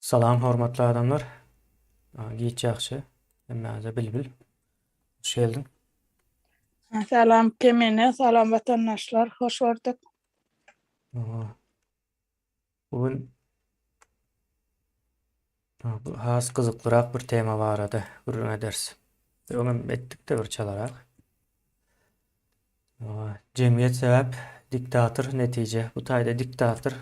Salam hormatly adamlar. Giç ýaxşy. Hemmäze bilbil. Hoş geldin. Salam kemene, salam vatandaşlar, hoş gördük. Aa, Bugün bu has kızyklyrak bir tema barada gurrun ederiz. Öňem etdik de bir çalarak. Jemgyýet sebäp diktator netije. Bu taýda diktator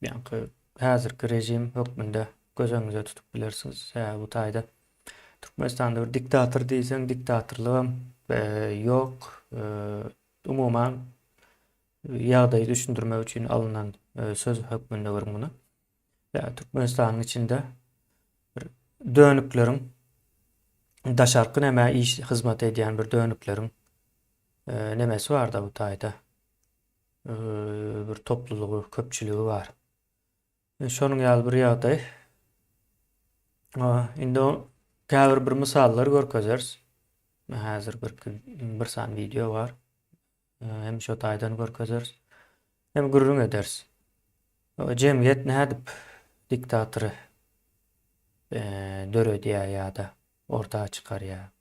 ýa-ni häzirki rejim hökmünde gözeňize tutup bilersiňiz. Bu taýda Türkmenistanda bir diktator diýseň diktatorlygam ýok. Umuman ýagdaýy düşündirmek üçin alynan söz hökmünde görün bunu. Türkmenistanyň içinde bir dönükleriň daşarky näme iş hyzmat edýän bir dönükleriň nemesi bar da bu taýda. Bir toplulugy, köpçüligi bar. Şonuň ýaly bir ýagdaý. Indi käbir bir misallar görkezeriz. Häzir bir san video bar. Hem şo taýdan görkezeriz. Hem gurrun ederiz. Jemgyýet nädip diktatory döredýär ýa-da ortağa çykarýar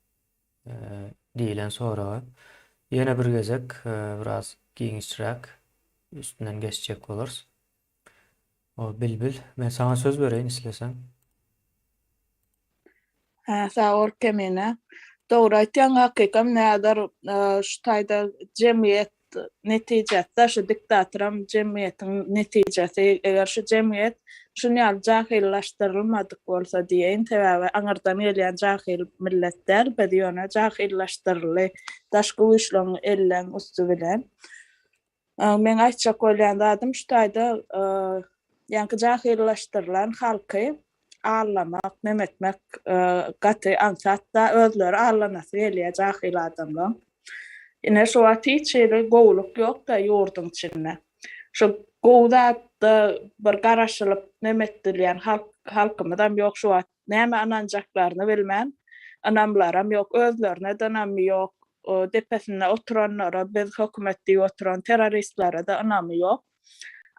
diýilen soraga ýene bir gezek biraz giňişdiräk üstünden geçjek boluruz. Bilbil, men sana söz bereýin isleseň. Sağ ol kemene. Doğru aýtýaň, hakykam näder şu taýda jemgyýet netijesi, şu diktatoram jemgyýetiň netijesi, eger şu jemgyýet şuňal jahillaşdyrylmadyk bolsa diýen, sebäbi aňardan gelýän jahil milletler bedýöne jahillaşdyrly, daşky güýçlüň elleň üstü bilen. Men aýtjak bolýan adam şu taýda ýa-ni jahillaşdyrylan halky ağlamak, memetmek, gaty ansatda özleri ağlanasy gelýär jahil adamlar. Ine şu wagt hiçbir gowluk ýok da ýurdun içinde. Şu gowda bir garaşylyp memetdirýän halkymyzam ýok şu wagt. Näme ananjaklaryny bilmän. Anamlaram ýok, özlerine de anamy ýok. Depesinde oturanlara, biz hökümetde oturan terroristlara da anamy ýok.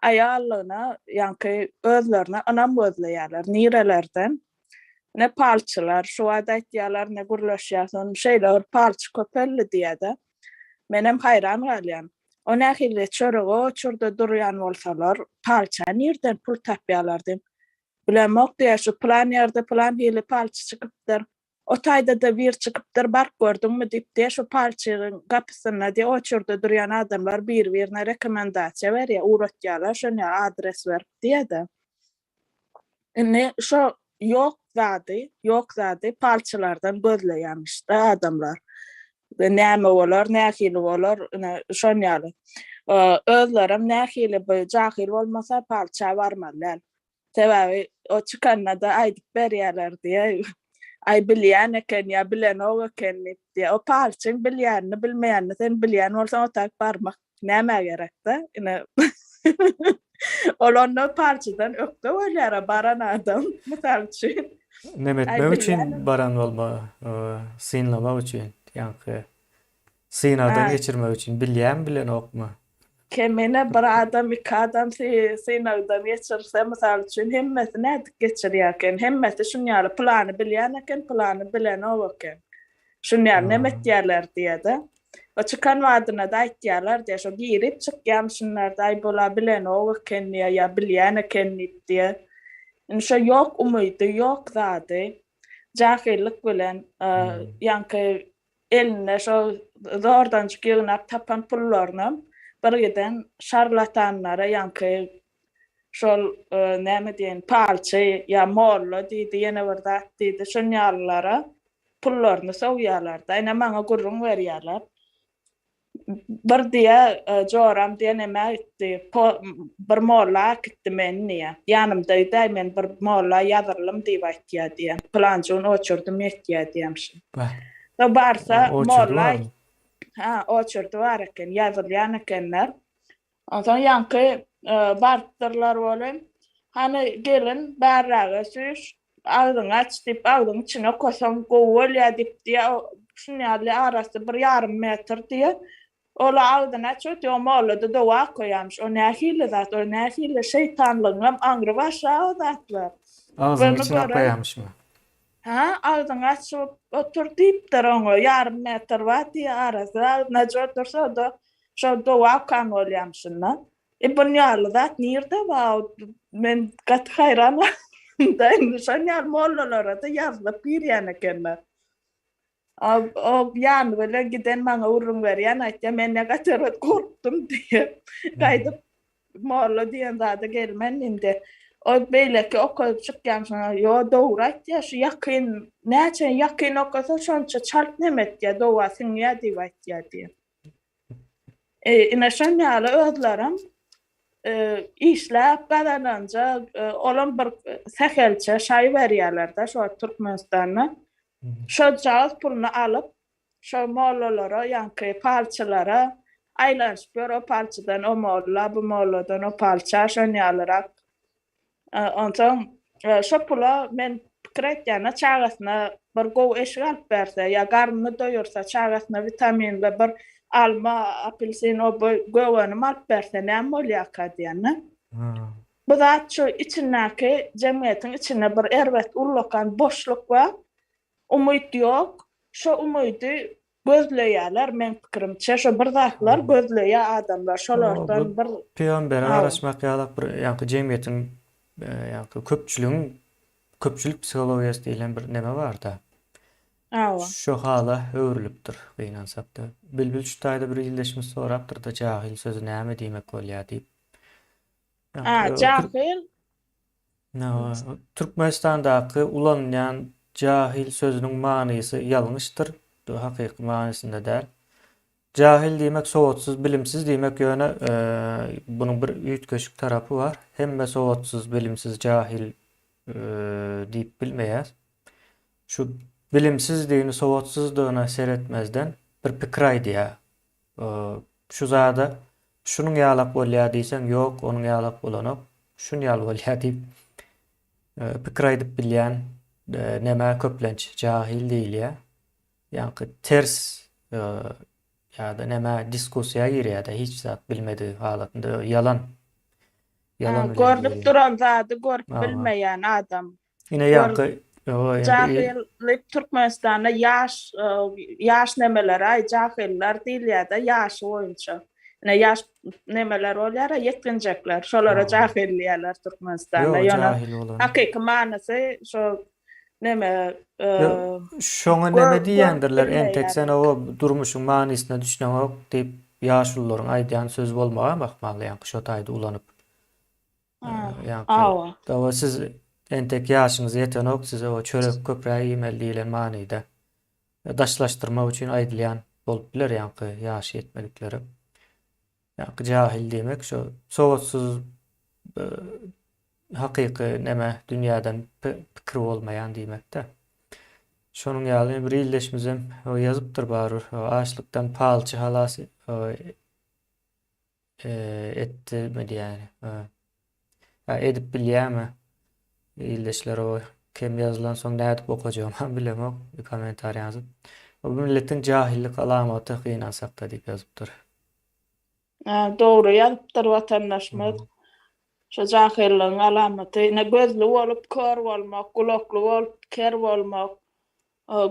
Aýalyna, ýa-ni özlerine anam gözleýärler, nirelerden. Ne palçylar, şu wagt aýtýarlar, ne gürleşýärsin, şeýler palçy köpelli diýede. Menem hayran galýan. O nähili çöregi çörde durýan bolsalar, palça nirden pul tapýarlar diýip. Bilemok diýär, şu plan ýerde plan hili palçy çykypdyr. O taýda da bir çykypdyr, bark gördüňmi diýip diýär, şu palçynyň gapysyna diýär, o çörde durýan adamlar bir-birine rekomendasiýa berýär, uratýarlar, şoňa adres berip diýär. Ne şo ýok zady palçylardan gözleýärmiş da adamlar. Näme bolar, nähili bolar, şoňaly. Özlerim nähili bu jahil bolmasa palça barmalar. Sebäbi o çykanda da aýdyp berýärler diýär. Ay bilýän eken ýa bilen o eken diýär. O palçyň bilýänini bilmeýänini sen bilýän bolsaň o tak barmak näme gerek da? Olanda palçydan ökde bolýar baran adam. Mysal üçin. Nemetmek üçin baran bolma, synlamak üçin, ýa-ni synadan geçirmek üçin bilýän bilen okma. Kemene bir adam, iki adam synagdan geçirse, mysal üçin hemmesi nädik geçirýärken, hemmesi şuňaly plany bilýän eken, plany bilen o eken. Şuňaly nemet diýerler diýede. O çıkan wadyna da aýtýarlar diýär, şo girip çykýan da aý bola bilen o eken ýa bilýän eken diýär. Şo ýok umydy, ýok zady. Jahillik bilen ýa-ni eline şo zordan çykýan tapan pullaryny bir giden şarlatanlara ýa-ni şol näme diýen palçy ýa mollo diýdi, ýene bir zat diýdi, şoňalylara pullaryny sowýarlar da, ene maňa gurrun berýärler. Bir diýe joram diýen näme aýtdy, bir molla gitdi menne. Ýanymda ýa men bir molla ýazarlym diýip aýtýar diýen. Planjyny oçurdym ýetýär diýemşin. Da barsa molla oçurdy bar eken, ýazylýan ekenler. Ondan ýa-ni bartdyrlar bolan. Hani gelin bärraga süýş, agdyň aç diýip agdyň içine koşan gowul ýa diýip diýär. Şuňaly arasy 1,5 metr diýär. Ola ağzına çok yomalı da dua koyarmış. O nehirli zat, o nehirli şeytanlığım angrı aşağı zatlar. Ağzının Bunu içine göre koyarmış mı? ha ağzını açıp otur deyip de onu yarım metre var diye arası ağzına otursa da şu dua kan oluyormuşsun. Bunu yarlı zat nerede var? Ben kat hayran da sen yar mollalara da yazılıp bir yana kendiler. O yan böyle giden bana urun veriyen aytya men ne kadar korktum diye kaydıp morla diyen daha da gelmen indi. O böyle ki okul çıkken sonra yo doğru aytya şu yakın ne için yakın okusa şonça çalt nemet ya doğasın ya divat ya diye. İnaşan yalı ödlerim işlep kazanınca olan bir sekelçe şay veriyorlar da şu Türkmenistan'a. Şu cağız pulunu alıp şu mollalara yankı parçalara aylanışıyor o parçadan o molla bu molladan o parça şunu alarak ondan şu pula men kretjana çağısına bir go eşgal verse ya karnını doyursa çağısına vitamin ve bir alma apelsin o goğanı mal verse ne molya kadiyana. Ha. Bu da şu içindeki cemiyetin içine bir ervet urlokan boşluk var. Umut yok. Şu umudu gözleýärler men pikirimçe şu bir zatlar gözleýär adamlar şolardan Bu bir peygamber aw. araşmak ýalyk bir ýa-ni jemgyýetiň ýa-ni köpçülik psihologiýasy diýilen bir neme bar da. Aw. Şu hala öwrülipdir gynansak da. Bilbil şu taýda bir ýyldaşmy sorapdyr da jahil sözi näme diýmek bolýar diýip. Jahil. Türkmenistandaky ulanýan jahil sözüniň manysy ýalňyşdyr. Hakyky manysynda däl. Jahil diýmek sowatsız, bilimsiz diýmek ýöne bunyň bir üýtgeçik tarapy bar. Hemme sowatsız, bilimsiz, jahil diýip bilmeýär. Şu bilimsizligini sowatsızlygyna seretmezden bir pikir aýdýar. Şu zada şunuň ýalak bolýar diýsen, ýok, onuň ýalak bolanok şunu ýal bolýar diýip pikir aýdyp bilýän näme köplenç jahil diýilýär. Ýa-ni ters ýa-da näme diskussiýa girýär-de hiç zat bilmediği halatynda yalan bilen Görüp girýär. duran zady görüp Aha. bilmeýän adam. Ine ýa-ni Jahillik Türkmenistanda yaş nemeler ay jahiller diýilýär da yaş boýunça. Ne yaş nemeler bolýar, yetkinjekler. Şolara jahil diýerler Türkmenistanda. Yo, Ýöne jahil bolan. hakyky manysy şu neme Şoňa näme diýendirler entek sen o durmuşyň manysyna düşünýäňok diýip ýaşullaryň aýdýan söz bolmagan bakmaly ýa-ni şo taýda ulanyp. Awa. Dawa siz entek ýaşyňyz ýetenok size o çörek köpräk ýemeli diýilen manyda daşlaşdyrmak üçin aýdylýan bolup biler ýa-ni ýaşy ýetmedikleri. Ýa-ni jahil diýmek şo sowatsız hakyky näme dünýäden pikir bolmaýan diýmekde. Şonuň ýaly bir ýyldaşymyzam o ýazypdyr barur. O açlykdan palçy halas etdi mi diýär. Edip bilýärmi? Ýyldaşlar o kim ýazylan soň nädip okajagam bilemok. Bir komentar ýazyp. O milletin jahillik alamaty gynansak da diýip ýazypdyr. Doğru ýazypdyr watandaşmyz. Şu jahilligiň alamaty ne gözlü bolup kör bolmak, kulakly bolup ker bolmak,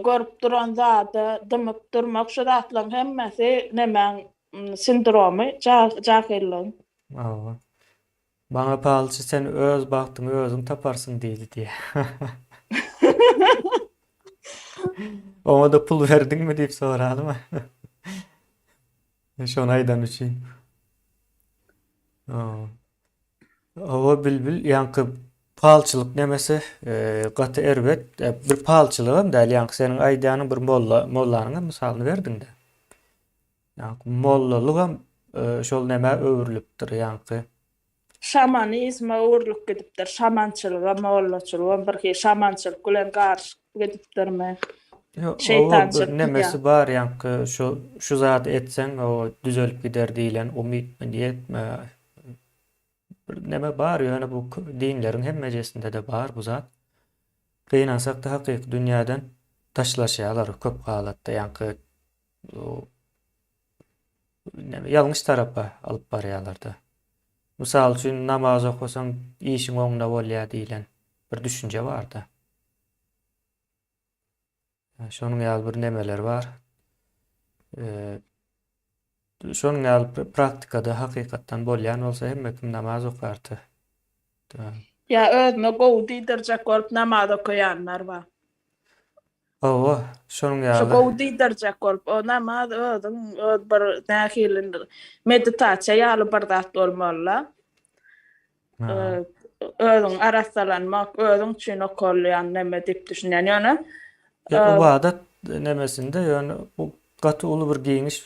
görüp duran zady dymyp durmak şu zatlaryň hemmesi nemen sindromy jahilligiň. Awa. Bana palçy sen öz bagtyňy özüň taparsın diýdi diýe. Ona da pul verdiňmi diýip soradymy? Şonu aýdan üçin. Awa bilbil ýaňky palçylyk nemesi gaty erbet bir palçylygam däl ýaňky seniň aýdýanyň bir mollanyň misalyny berdiň de. Ýaňky mollalygam şol näme öwrülipdir ýaňky. Şamanizme uğurluk gidipdir. Şamançılığa, mollaçılığa bir şamançılık bilen garşy gidipdirmi? Şeytançylyk Nemesi bar ýaňky şu zat etseň o düzelip gider diýilen umyt diýetme. Bir neme bar ýöne bu dinleriň hemmejesinde de bar bu zat. Gynansak da hakyky dünýäden taşlaşýarlar köp halatda ýaňky Yanlış tarafa alıp barýarlar-da. Mysal üçin namaz okusaň işiň oňunda bolýar diýilen bir düşünje bar-da. Şonuň ýaly bir nemeler bar. Eee, Şonuň ýaly praktikada hakykatdan bolýan bolsa hemme kim namaz okardy. Ya özüne gowy diýdirjek bolup namaz okuyanlar bar. Owa, şonuň Şu ýaly gowy diýdirjek bolup o namaz özüň öz bir nähilin meditasiýa ýaly bir zat bolmaly. ha, Özüň arassalanmak, özüň üçin okurlayan neme diýip düşünýän ýöne. ibadat nemesinde ýöne bu gaty uly bir giňiş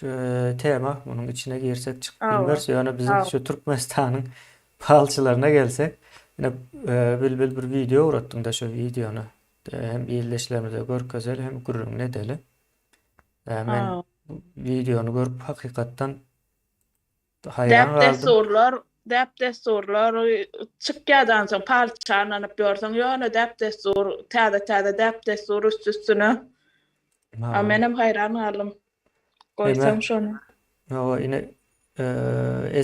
tema munyň içine girsek çykyp Awa, bilmez. Ýöne bizim awa. şu Türkmenistanyň palçylaryna gelsek, ýine bilbil bir video uratdyň da şu videony hem ýerleşlerimizde görkezel hem gurrun edeli. Men Awa. bu videony görüp hakykatdan hayran Däpde galdym. sorlar, däpde sorlar çykýardan soň parçalanyp ýörseň ýöne däpde sor, täze däpde sor üstüne. Ha, Menem hayran galym. Eme- Goýsaň şonu. o ine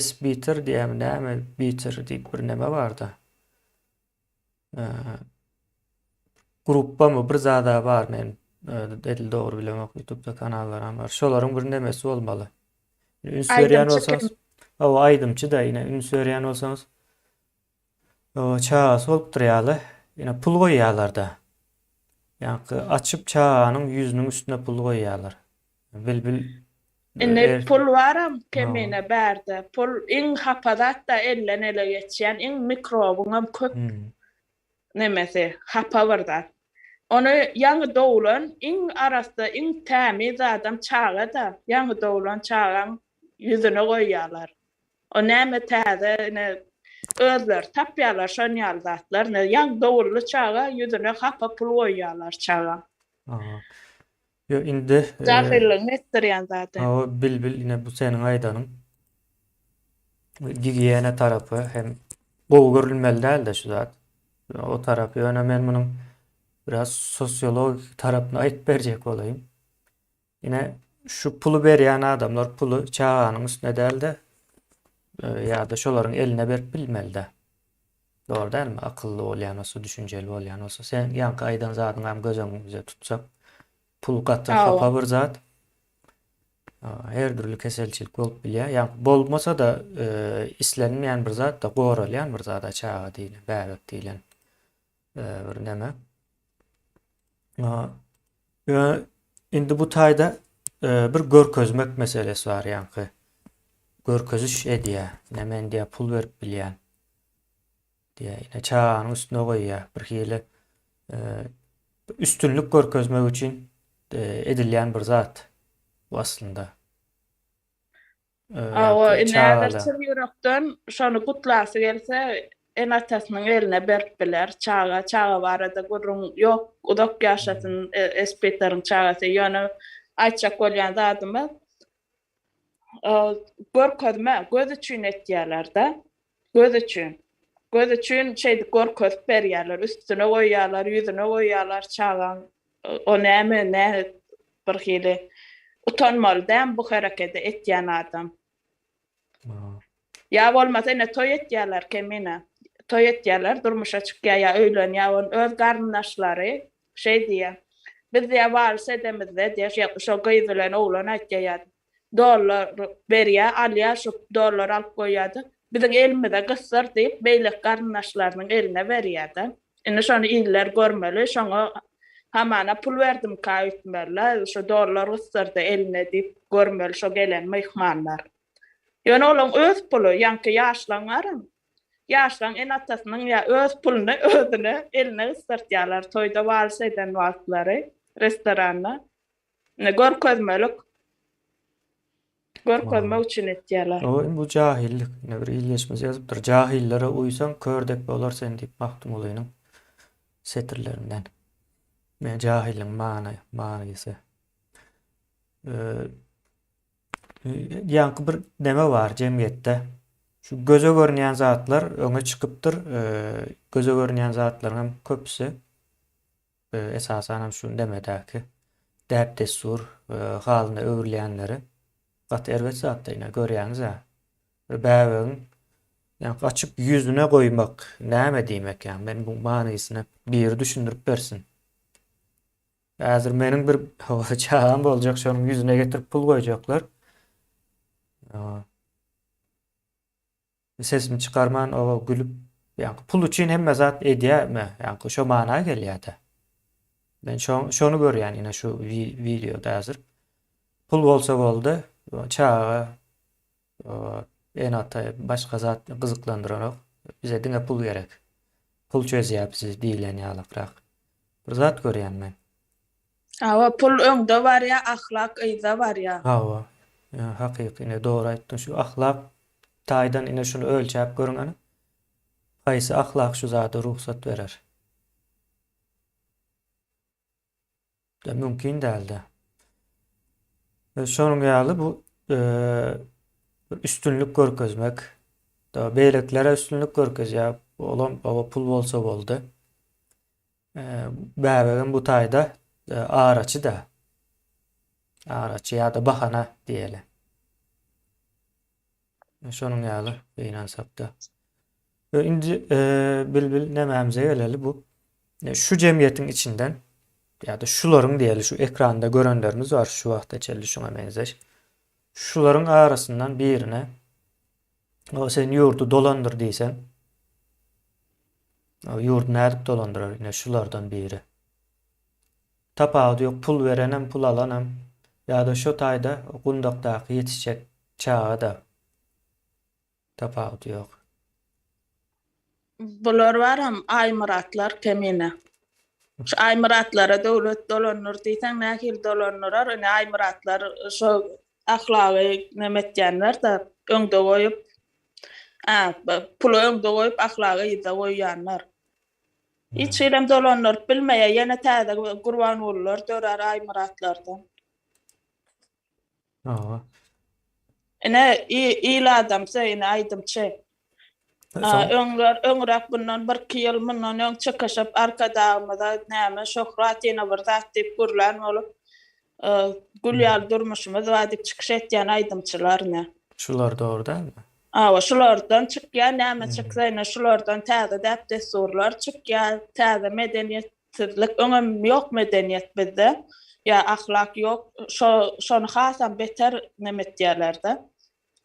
S-Beater diýäm näme Beater diýip bir neme bar-da. Gruppa mı bir zada bar men edil doğru bilemek YouTube'da kanallarım var. Şolaryň bir nemesi bolmaly. Üns berýän Aydymçy bolsaňyz, kim? o aydymçy da ine üns berýän bolsaňyz o çağa solup durýaly. Ine pul goýýarlar da. Ýani açyp çağanyň ýüzüniň üstüne pul goýýarlar. Bilbil Ine pul varam kemine bärde. Pul iň hapadat da elden ele geçýän iň mikrobuna köp nemesi hapa barda. Onu ýangy dowlan iň arasda iň tämiz adam çağa da ýangy dowlan çağan ýüzüne goýýarlar. O näme täze ine özler tapýarlar şon ýaly zatlar. Ýangy dowully çağa ýüzüne hapa pul goýýarlar çağa. Yo indi Jahillik netdirýän zaten. o bilbil ine bu seniň aýdanyň gigiýene tarapy hem gowy görülmeli däl-de şu zat. O tarapy ýöne men munyň biraz sosiolog tarapyna aýdyp berjek bolayım. Ine şu pulu berýän adamlar pulu çağanyň üstüne däl-de ýa-da şolaryň eline berip bilmeli-de. Doğru dälmi? Akylly bolýan bolsa, düşünjeli bolýan bolsa, sen ýanky aýdan zadyň hem gözüňize tutsak, pul gaty Awa. hapa bir zat. Her türlü keselçilik bolup bilýär. Ýani bolmasa da islenmeýän bir zat da goralýan bir zat çağa diýilen, bäret diýilen bir neme. Indi bu taýda bir görkezmek meselesi var ýani. Görkeziş edýär. Nämen diýär pul berip bilýän. Diýär, ine çağanyň üstüne goýýar. Bir hili üstünlük görkezmek üçin edilýän bir zat. Bu aslında. Awa ine Çağala. agar ýürekden şonu gutlasy gelse en atasynyň eline berip biler. Çağa barada gurrun ýok, udak ýaşasyn espetleriň çağasy ýöne aýtjak bolýan zadymy. Görkezme, göz üçin etýärler da. Göz üçin. Göz üçin şeýdi görkezip berýärler, üstüne goýýarlar, ýüzüne goýýarlar çağan. O näme bir hili utanmaly däm bu hereketi etýän adam. Ya bolmasa ine toy etýärler kemine. Toy etýärler, durmuşa çykýar ya öýlen ýa öz garyndaşlary şey diýär. Biz diýär bar sedemizde diýär şo gyzylan oglan aýtýar. Dollar berýär, alýar şu dollar alyp goýýardy. Biziň elimizde gysdyr diýip beýlek garyndaşlarynyň eline berýärdi. Ine şonu iller görmeli, şoňa hamana pul berdim kaýtmerler, şu dollar gysdyrdy eline diýip görmeli şo gelen mehmanlar. Ýöne olaň öz pulu, ýanky ýaşlaňarym. Ýaşlaň en atasynyň ýa öz puluny özüne eline ysdyrtýarlar toýda walsa eden wagtlary, restoranda. Ne görkezmelik. Görkezmek üçin etýärler. O bu jahillik. Ne bir ilgeçmez ýazypdyr. Jahillere uýsaň kördek bolar sen diýip Mahtum Ulynyň setirlerinden. Men jahiliň manaýysy. Ýanky bir neme bar jemgyýetde. Şu göze görünýän zatlar öňe çykypdyr. Göze görünýän zatlaryň köpüsi esasan hem şu demedäki däp desur, halyny öwürleýänleri Gatı erwet zatda ine görýäňiz ha. Bäwegiň yani açıp yüzüne koymak näme diýmek yani ben bu manysyny bir düşündürip bersin. Häzir meniň bir çağım boljak şonuň yüzüne getirip pul goýjaklar. Aa, sesimi çıkarman o gülüp yani pul için hemme zat edýärmi? Yani şo mana gelýär-de. Ben şonu görýän ine şu videoda häzir. Pul bolsa boldy. Çağa en ata başka zat gyzyklandyrarak bize diňe pul gerek. Pul çözýärsiz diýilen ýalykrak. Bir zat görýän men. Awa pul öňde bar ya, ahlak ýa bar ya. Hawa. Ya hakyky ine dogry aýtdyň. Şu ahlak taýdan ine şunu ölçäp görüňäni. Haýsy ahlak şu zata ruhsat berer. Da mümkin däldi. Şonuň ýaly bu bir üstünlük görkezmek. Da beýleklere üstünlük görkezýär. Olam awa pul bolsa boldy. Bäwegin bu taýda araçy da. Araçy ýa-da bahana diýeli. Şonuň ýaly beýnansak da. Indi bilbil nämämize geleli bu. Şu jemgyýetiň içinden ýa-da şularyň diýeli şu ekranda görenlerimiz var şu wagtda çelli şuna benzer. Şularyň arasyndan birine o sen ýurdu dolandyr diýsen o ýurdu nädip dolandyrar ine şulardan biri. Tapagy ýok, pul berenem, pul alanam ýa-da şu taýda gundakdaky ýetişjek çağa da tapagy ýok. Bular baram aýmyratlar kemine. Şu aýmyratlara döwlet dolandyr diýsen nähil dolandyrar, ine aýmyratlar şu ahlaky nemetýänler da öňde goýup pul öňde goýup ahlaky ýa-da goýýanlar. Hiç elem dolandyryp bilmeýär, ýene täze gurban bolurlar dörer aýmyratlardan. Hawa. Ine iyli adamsa ine aýdymçy. Öňrak bundan 1-2 ýyl mundan öň çykyşyp arkadagymyda näme şöhrat ýene bir zat diýip görülen bolup gülýär durmuşymyz we diýip çykyş etýän aýdymçylar ne. Şular dogry dälmi? Awa şulardan çykýan näme çyksa ine şulardan täze däp dessurlar çykýar, täze medeniýetsizlik, öňem ýok medeniýet bizde. Ya ahlak ýok, şonu hasam beter nemetýärler-de.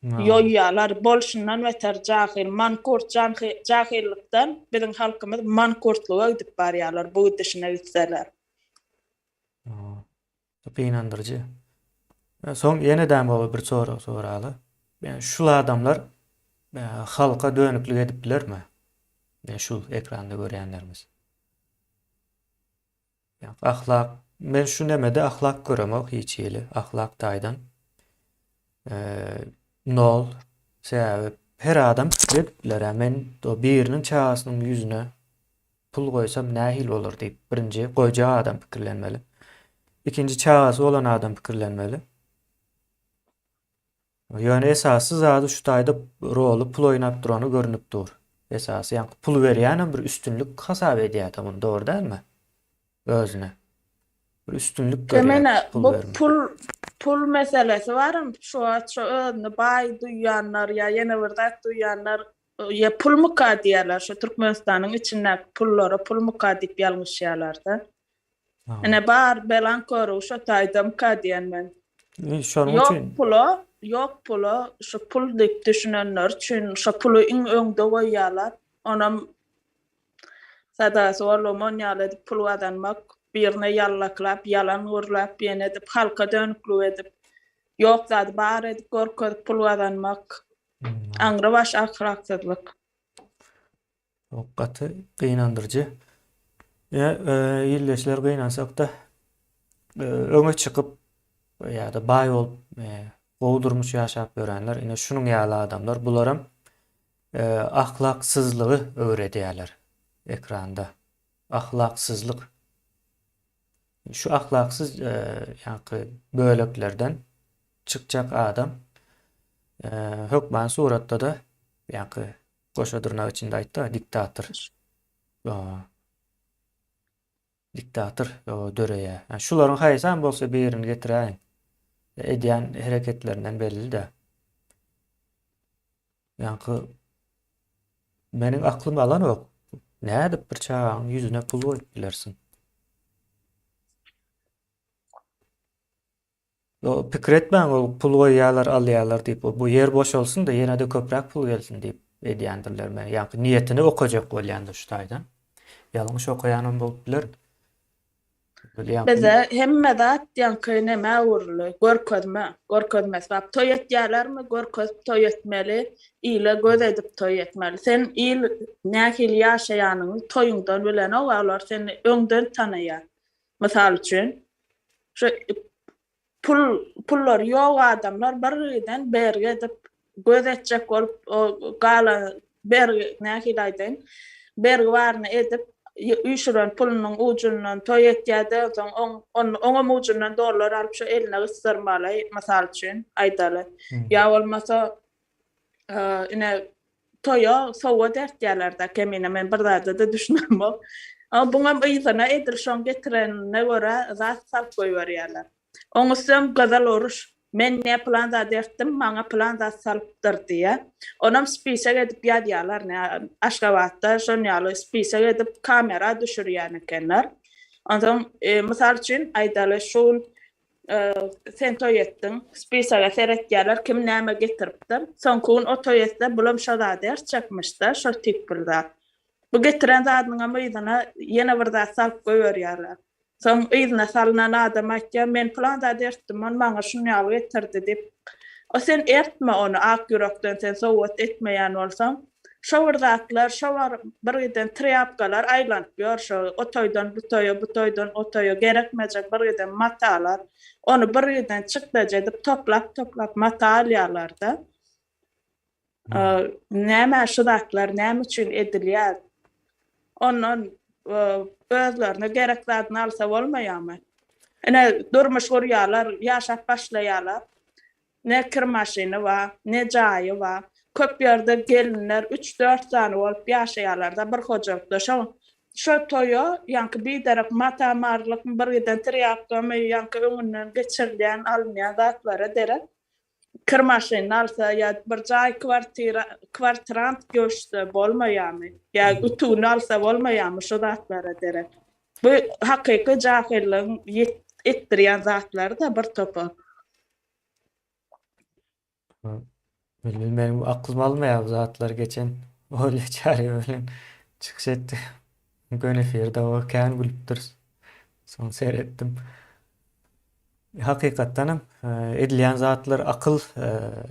Yoýýarlar bolşundan beter jahil, mankurt jahillikden biziň halkymyz mankurtluga gidip barýarlar bu gidişine gitseler. Beýnandyrjy. Soň ýene-däm bir soraly. Yani şu adamlar halka dönüklük edipdilermi? Yani şu ekranda görýänlerimiz. Yani ahlak, men şu nemede ahlak göremek hiç ýeli. Ahlak taýdan. Nol, sebäp her adam edipdiler. Men o biriniň çağasynyň yüzüne pul goýsam nähil bolar diýip birinji goýjak adam pikirlenmeli. İkinci çağası olan adam pikirlenmeli. Yani esasy zady şu taýda rolu pul oýnap durany görünüp dur. Esasy yani pul berýän bir üstünlük hasap edýär tamam dogry dälmi? Özüne. Bir üstünlük görýär pul Bu bermek. pul meselesi barym. Şu özüni baý duýanlar ýa ýene bir zat duýanlar ýa pul muka diýerler. Şu Türkmenistanyň içinde pullary pul muka diýip ýalňyşýarlar-da. Ene bar belan koru şu taýda muka diýen men. Şonuň üçin Yok pulu, şu pul diýip düşünenler üçin şu pulu öňde goýýarlar. Onam sadasy bolmon ýaly pul adanmak, birine ýallaklap, ýalan urlap, ýene edip halka dönüklük edip, yok zat bar edip gorkodyp pul adanmak. Aňra baş ahlaksyzlyk. o gaty gynandyrjy. Ýylleşler gynansak da öňe çykyp ýa-da baý bolup gowdurmuş ýaşap görenler ine şunun ýaly adamlar bularym ahlaksyzlygy öwredýärler ekranda. Ahlaksyzlyk. Şu ahlaksyz ýa-da böleklerden çykjak adam hökman suratda da ýa-da goşadyrnak içinde aýtdy diktator. Diktator döreýär. Yani şularyň haýsam bolsa birini getiräň. Ediyen hareketlerinden belli de. Yankı benim aklım alan yok. Ne edip bir çağın yüzüne pul koyup bilersin. O pikir etmem o pul koyalar alyalar deyip bu yer boş olsun da yine de köprek pul gelsin deyip ediyendirler men. Yankı niyetini okuyacak bolyandı şu taydan. Yalnız okuyanım bolup biler. Böyle yankı Bize hemme dat yankı neme uğurlu, görkezmez. Bak toy etýärler mi? Toy etmeli, ile göz edip toy etmeli. Sen nähil ýaşaýanyny toyuňdan bilen olar seni öňden tanıýar. Misal üçin, şu pullar ýok adamlar birden berge edip göz etjek bolup o gala nähil aýdyn, bergi barny edip üşüren pulunyň ucundan toy etýärde soň oňa ucundan dollar alyp şu eline ysdyrmaly, misal üçin aýdaly. Ya bolmasa ine toya sowa dertýärler-de kemine men bir zada da düşünmem bol. Ama buňa ýygyna edilşen getirenine görä zat sap goýberýärler. Oňusam gazal oruş. Men ne plan da dertdim, maňa plan da salypdyr diýe. Onam spisek edip ýadýarlar, ne Aşgabatda şon ýaly spisek edip kamera düşürýän ekenler. Ondan misal üçin aýdaly şol sen toy etdiň, spisege seretýärler kim näme getiripdir. Soňkun o toy etde bulam şada ders çekmişdir, şol tip bir zat. Bu getiren zadyň amyzyna ýene bir zat salyp goýberýärler. Soň ýygyna salynan adam aýtýar, men plan da dertdim, maňa şunu ýaly getirdi dip. O sen ertme onu ak ýürekden sen sowat etmeýän bolsaň, şowar zatlar, şowar birden trapgalar aýlanýar, şo o toýdan bu toýa, bu toýdan o toýa gerekmejek birden matalar, onu birden çykdaja edip toplap mata alýarlar-da. Näme şu zatlar, näme üçin edilýär? Ondan özlerine gerek zadyny alsa bolmaýarmy? Ene durmuş gurýarlar, ýaşap başlaýarlar. Ne kir maşyny bar, ne jaýy bar. Köp ýerde gelinler 3-4 tane bolup ýaşaýarlar-da bir hojalykda. Şo toýa ýanky bir derek mata marlyk birden triýapgamy ýanky öňünden geçirilýän almaýan zatlara derek kir maşyny alsa ýa bir jaý kwartirant göçde bolmaýarmy? Ýa utuny alsa bolmaýarmy şo zatlara derek? Bu hakyky jahilliň etdirýän zatlar da bir topa. Benim aklım almaya bu zatlar geçen öyle çare öyle çıkış etti. Gönefirde o kän gülüpdir. Son seyrettim. Hakykatdanam edilýän zatlar akıl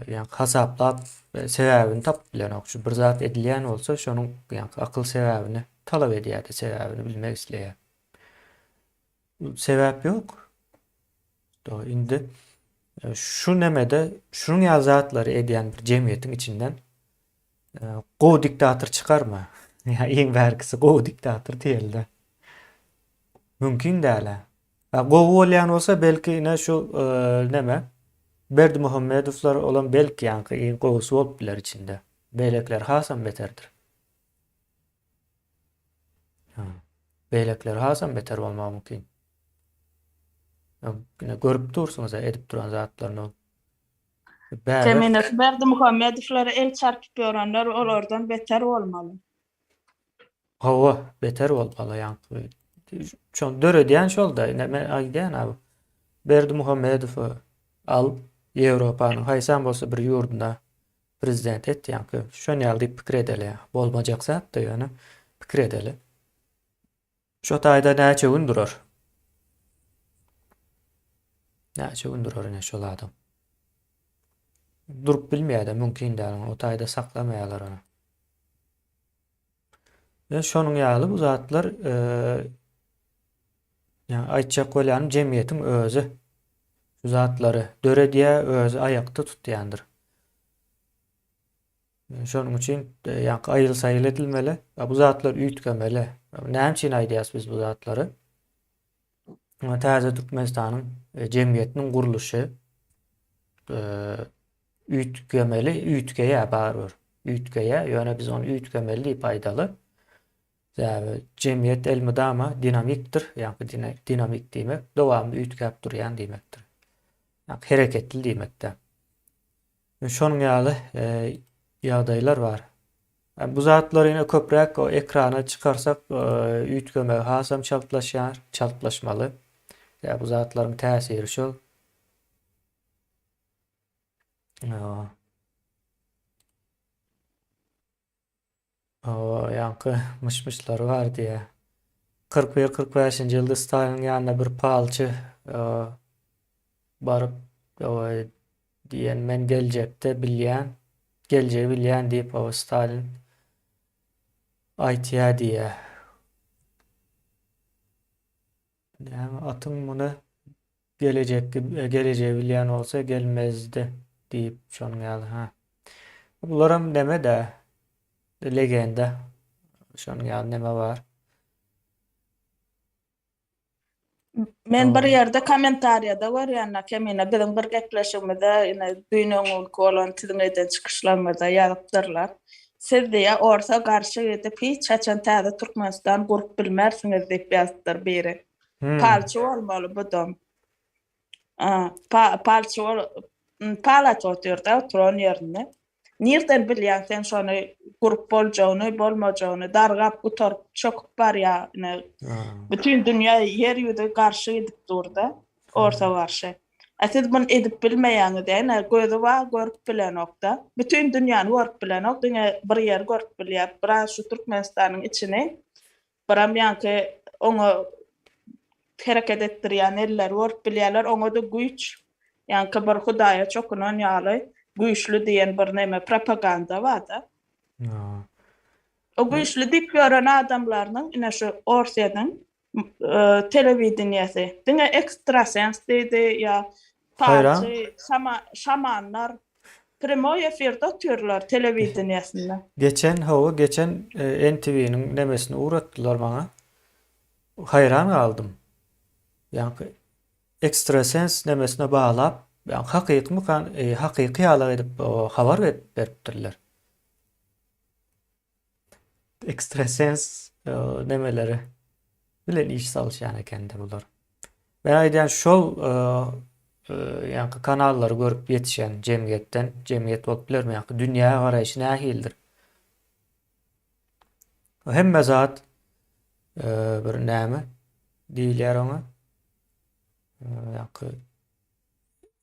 yani hasaplap sebäbini tap bilen okşu. Bir zat edilýän bolsa şonuň yani akıl sebäbini talap edýär, sebäbini bilmek isleýär. Sebäp ýok. Indi şu nemede şunun ýazatlary edýän bir jemgyýetiň içinden gowy diktator çıkarma. Ya iň bärkisi gowy diktator diýildi. Mümkin däl. Gowy bolýan bolsa belki ine şu neme Berdimuhammedowlar olan belki ýanky iň gowusy bolup biler içinde. Beýlekler hasam beterdir. Beýlekler hasam beter bolmagy mümkin. Görüp dursunuz edip duran zatlaryny. Kemine Berdimuhammedowlara el çarpyp ýörenler olardan beter bolmaly. Hawa beter bolmaly ýanky. Şol döredýän şolda men aýdýan abi. Berdimuhammedow al Ýewropanyň haýsam bolsa bir ýurdunda prezident et ýanky. Şonu ýaly pikir edeli. Bolmajak zat da ýöne pikir edeli. Şo taýda näçe gün durar? Näçe gün durar ene şol adam? Durup bilmeýär-de mümkin däl. O taýda saklamaýarlar onu. Ve şonuň ýaly bu zatlar yani aýtjak bolýan jemgyýetiň özü. Şu zatlary döredýä özü aýakda tutýandyr. Şonuň üçin ýanky aýyl-saýyl edilmeli. Bu zatlar üýtgemeli. Näme üçin aýdýas biz bu zatlary? Täze Türkmenistanyň jemgyýetiniň guruluşy üýtgemeli, üýtgeýä barbar. Üýtgeýä, ýöne biz onu üýtgemeli diýip aýdaly. Jemgyýet elmydama dinamikdir, ýa-ni dinamik diýmek, dowamly üýtgäp durýan diýmekdir. Yani hareketli diýmekde. Şonuň ýaly ýagdaýlar bar. Bu zatlar ýene köprek o ekrana çıkarsak üýtgeme hasam çaltlaşýar, çaltlaşmaly. Ya bu zatlaryň täsiri şol. O, o yankı mışmışları var diye. 41-45-nji ýylda Stalin ýanına bir palçy baryp diýen men geljekde bilýän, geljegi bilýän diýip Stalin aýtýar diýe. Yani atyň muny geleceği bilýän bolsa gelmezdi diýip şonuň ýaly. Bularam neme de legenda. Şonuň ýaly neme bar? Men bir ýerde kommentariýada görýän kemine biziň bir gepleşigimizde ine dünýäň kolan tiňeden çykyşlarymyzda ýazypdyrlar. Siz diýe orta garşy edip hiç çaçan täze Türkmenistan gurup bilmersiňiz diýip ýazdyr biri. Palçy bolmaly bu dom. Palçy palat oturda oturan ýerine. Nerden bilýän sen şonu gurup boljagyny, bolmajagyny dargap gutarıp çöküp barýar. Bütün dünýä yer ýüzüne garşy edip durda, orta garşy. Siz bunu edip bilmeýäňiz diýen gözi var, görüp bilenokda. Bütün dünýäni görüp bilenok, dünýä bir ýer görüp bilýär. Biraz şu Türkmenistanyň içini, biram ýanky oňa hereket etdirýän eller görüp bilýärler, oňa da güýç, ýanky bir Hudaýa çokunan ýaly güýçlü diýen bir näme propaganda bar da. O güýçlü diýip gören adamlaryň ine şu Orsiýadan telewideniyesi. Diňe ekstrasens diýdi ýa palçy, şamanlar primoy efirde oturýarlar telewideniyesinde. Geçen NTV'nin nemesini uğrattılar bana. Hayran kaldım. Yani ekstrasens nemesine bağlap yani hakiki ýaly edip habar beripdirler. Ekstrasens nemeleri bilen iş salşýan ekende bular. Ben aýdýan şol yani kanalları görüp yetişen cemiyet bolup bilermi? Yani dünýä garaýşy nähildir? Hemme zat bir näme diýilýär oňa? Yani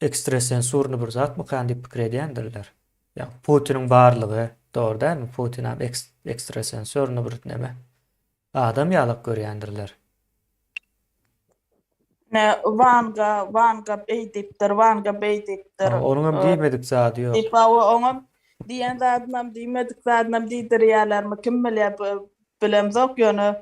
ekstrasensurny bir zat mı diýip pikir edýändirler. Yani Putin'in barlygy doğru dälmi? Putin hem ekstrasensurny bir näme adam ýalyp görýändirler. Ne Vanga beýdipdir. Onuňam diýmedik zat ýok. Oňam diýen zadynam diýmedik zadynam diýdirýärlermi kim bilýär bilemzok ýöne.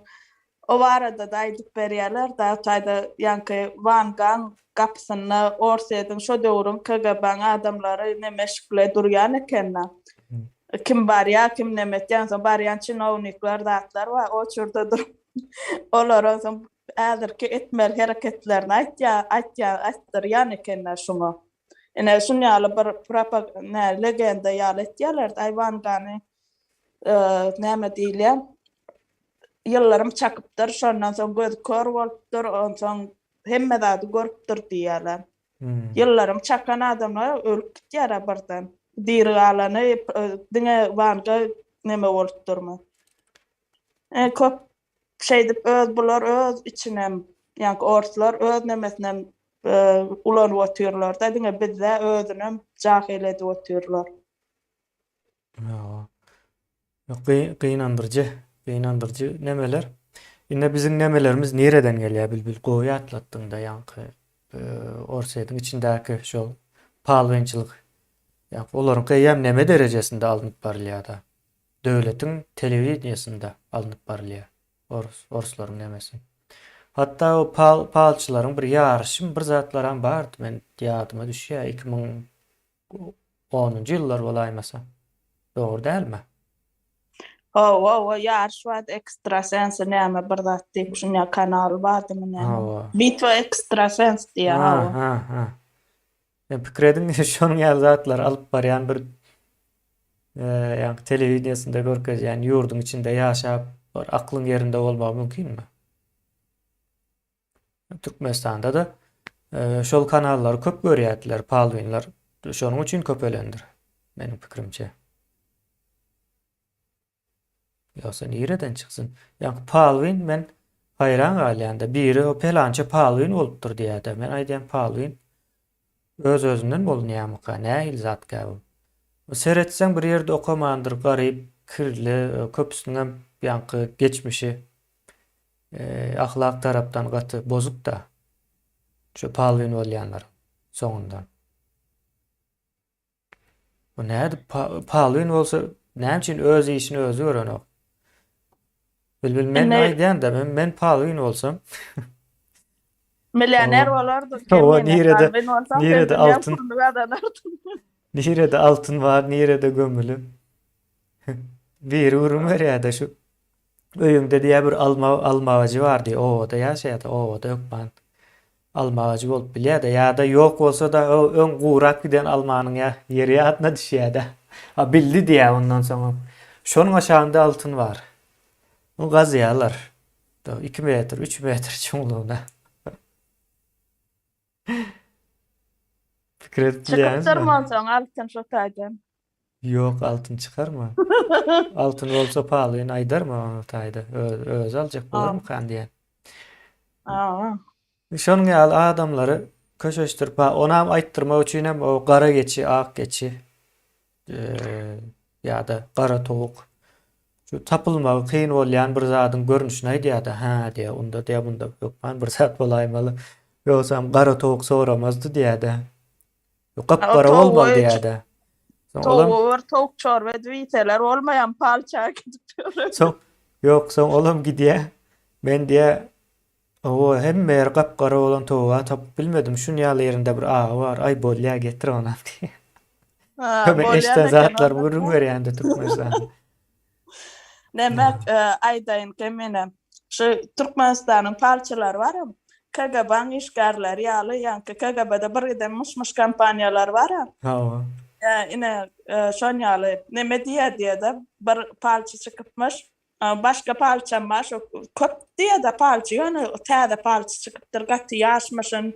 O barada da aýdyp berýärler da taýda ýanky Vangaň gapysyny Orsiýadan şo döwrün KGB adamlary ne meşgul edýän ekenler. Kim barýar, kim nemetýän, barýan çynowniklar zatlar var, o çurda dur. Olar äzirki etmer hereketlerini aýtdyrýan ekenler şuňa. Ene şuň ýaly bir propaganda legenda ýaly etýärler, Aýwangany näme diýilýär? Ýyllarym çakypdyr, şondan soň göz kör bolupdyr, onsoň hemme zady görüpdir diýýärler. Ýyllarym çakan adamlar ölüp gitýär birden. Diri alany diňe Vanga näme bolupdyrmy? Köp şeýdip bular öz içinem, ýani ortlar öz nemesinem ulanyp oturýarlar da diňe bizde özünem jahil edip oturýarlar. Gynandyrjy nemeler. Ine bizim nemelerimiz nereden gelýär bilbil gowy atlatdyň da ýanky Orsiýadyň içindäki şol palwynçylyk. Yani olaryň gıýam neme derejesinde alınıp barylýar da. Döwletiň telewiziýasynda alınıp barylýar. Orslaryň nemesi. Hatta o palçylaryň bir ýarşym bir zatlaram bardy. Men ýadyma düşýär 2010-njy ýyllar bolaýmasa. Dogry dälmi? Ýarş var ekstrasens näme bir zat diýip şuňa kanal bardymy näme. Bitwa ekstrasens diýär. Ben pikir edim şonuň ýaly zatlar alyp barýan bir yani telewiziýasynda görkezýän ýurdun içinde ýaşap bir aklyň ýerinde bolmagy mümkinmi? Türkmenistanda da Şol kanallar köp görýärdiler, palwinler. Şonuň üçin köp ölendir, meniň pikirimçe. Ýogsa nireden çyksyn? Ýa palwin men hayran galýanda biri o pelança palwin bolupdyr diýär. Men aýdýam palwin öz-özünden bolunýarmyka, nähil zat käbi. Seretseň bir ýerde okamandyr, garyp, kirli, köpüsüňem ýanky geçmişi ahlak tarapdan gaty bozuk da şu palwin bolýanlar soňundan. Bu näde palwin bolsa näme üçin öz işini özü görenok? Bilbil men Ne aýdýan da men palwin bolsam milyoner o olardyk o kemine. Ben olsam ben nirede dünya altın pulunu kazanardım. nirede altın var, nirede gömülü. Bir urum berýärde şu öýüňde diýär bir alma ağacı var diýär. O da ýaşaýar, o da yok ban. Alma ağacı bolup bilýär-de ýa-da ýok bolsa da o öň gurak giden almanyň ýeri ýadyna düşýär-de. Ha bildi diýär ondan soňra. Şonuň aşagynda altın var. O gazýarlar. 2 metr, 3 metr çoňlugynda. Pikir Çıkıp etdiňizmi? durmansoň altın şu taýdan. Yok altın çıkarma. Altın olsa pahalı aydar mı onu tayda? Öz alacak bular mı kan diye. Aa. Şonun ýaly adamlary köşeştirip onam aýtdyrmak üçin hem o gara geçi, ak geçi ýa-da gara towuk. Şu tapylmagy kyn bolýan bir zadyň görnüşine aýdýar-da, ha diýär, unda diýär bunda ýokman bir zat bolaýmaly. Ýogsam gara towuk soramazdy diýär-de. Gapgara bolmaly diýär-de. Olam Tavuk çorba edýärler olmayan palça gidip soň ýok soň olam gidýär. Men diýär o hemme ýer gapgara bolan towa tapyp bilmedim. Şuň ýaly ýerinde bir ağa bar. Ay bolýa getir onam diýär. Köme eşten zatlar gurrun berýärdi Türkmenistan. Demek aýdaýyn kemene. Şu Türkmenistanyň palçalary bar. KGB'ň işgärleri ýaly ýanky KGB'de bir giden mışmış kampaniýalar bar. Ha. Ine şoň ýaly neme diýär-de bir palça çykypmyş. Başga palçam bar, şo köp diýär-de palça, ýöne täze palça çykypdyr, gaty ýaşmaşyn,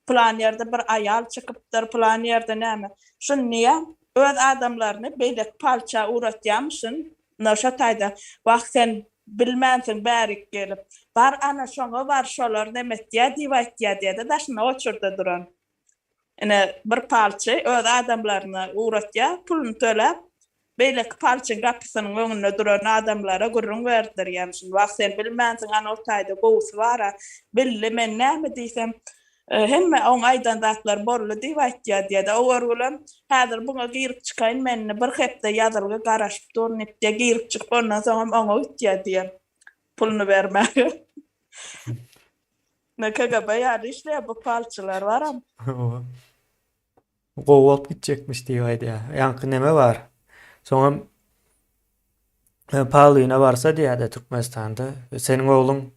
plan ýerde bir aýal çykypdyr, plan ýerde näme. Şu niýe? Öz adamlaryny beýlek palça uratýarmyşyn, näşe taýda wagt sen bilmänsiň bärik gelip. Bar ana şoňa bar şolar neme diýär da şuna oçurda duran. Ine bir palça öz adamlaryna uratýar, pulunu töläp, beýlek palça gapysynyň öňünde duran adamlara gurrun berdirýär. Şunu wagt sen bilmänsiň ana o taýda gowsy bara, billi men näme diýsem, hemme oň aýdan zatlar borly diýär diýär. O görgülem häzir buňa giýip çykaýyn menne bir hepde ýazylgy garaşyp durnyp diýär, giýip çykyp ondan soň oňa ütýär diýär. Pulunu bermäge. Ne KGB ýaly işler bu palçalar baram. Gowup gitjekmiş diýär. Ýanky neme bar? Soňra pahalyna barsa diýär Türkmenistanda seniň oğlun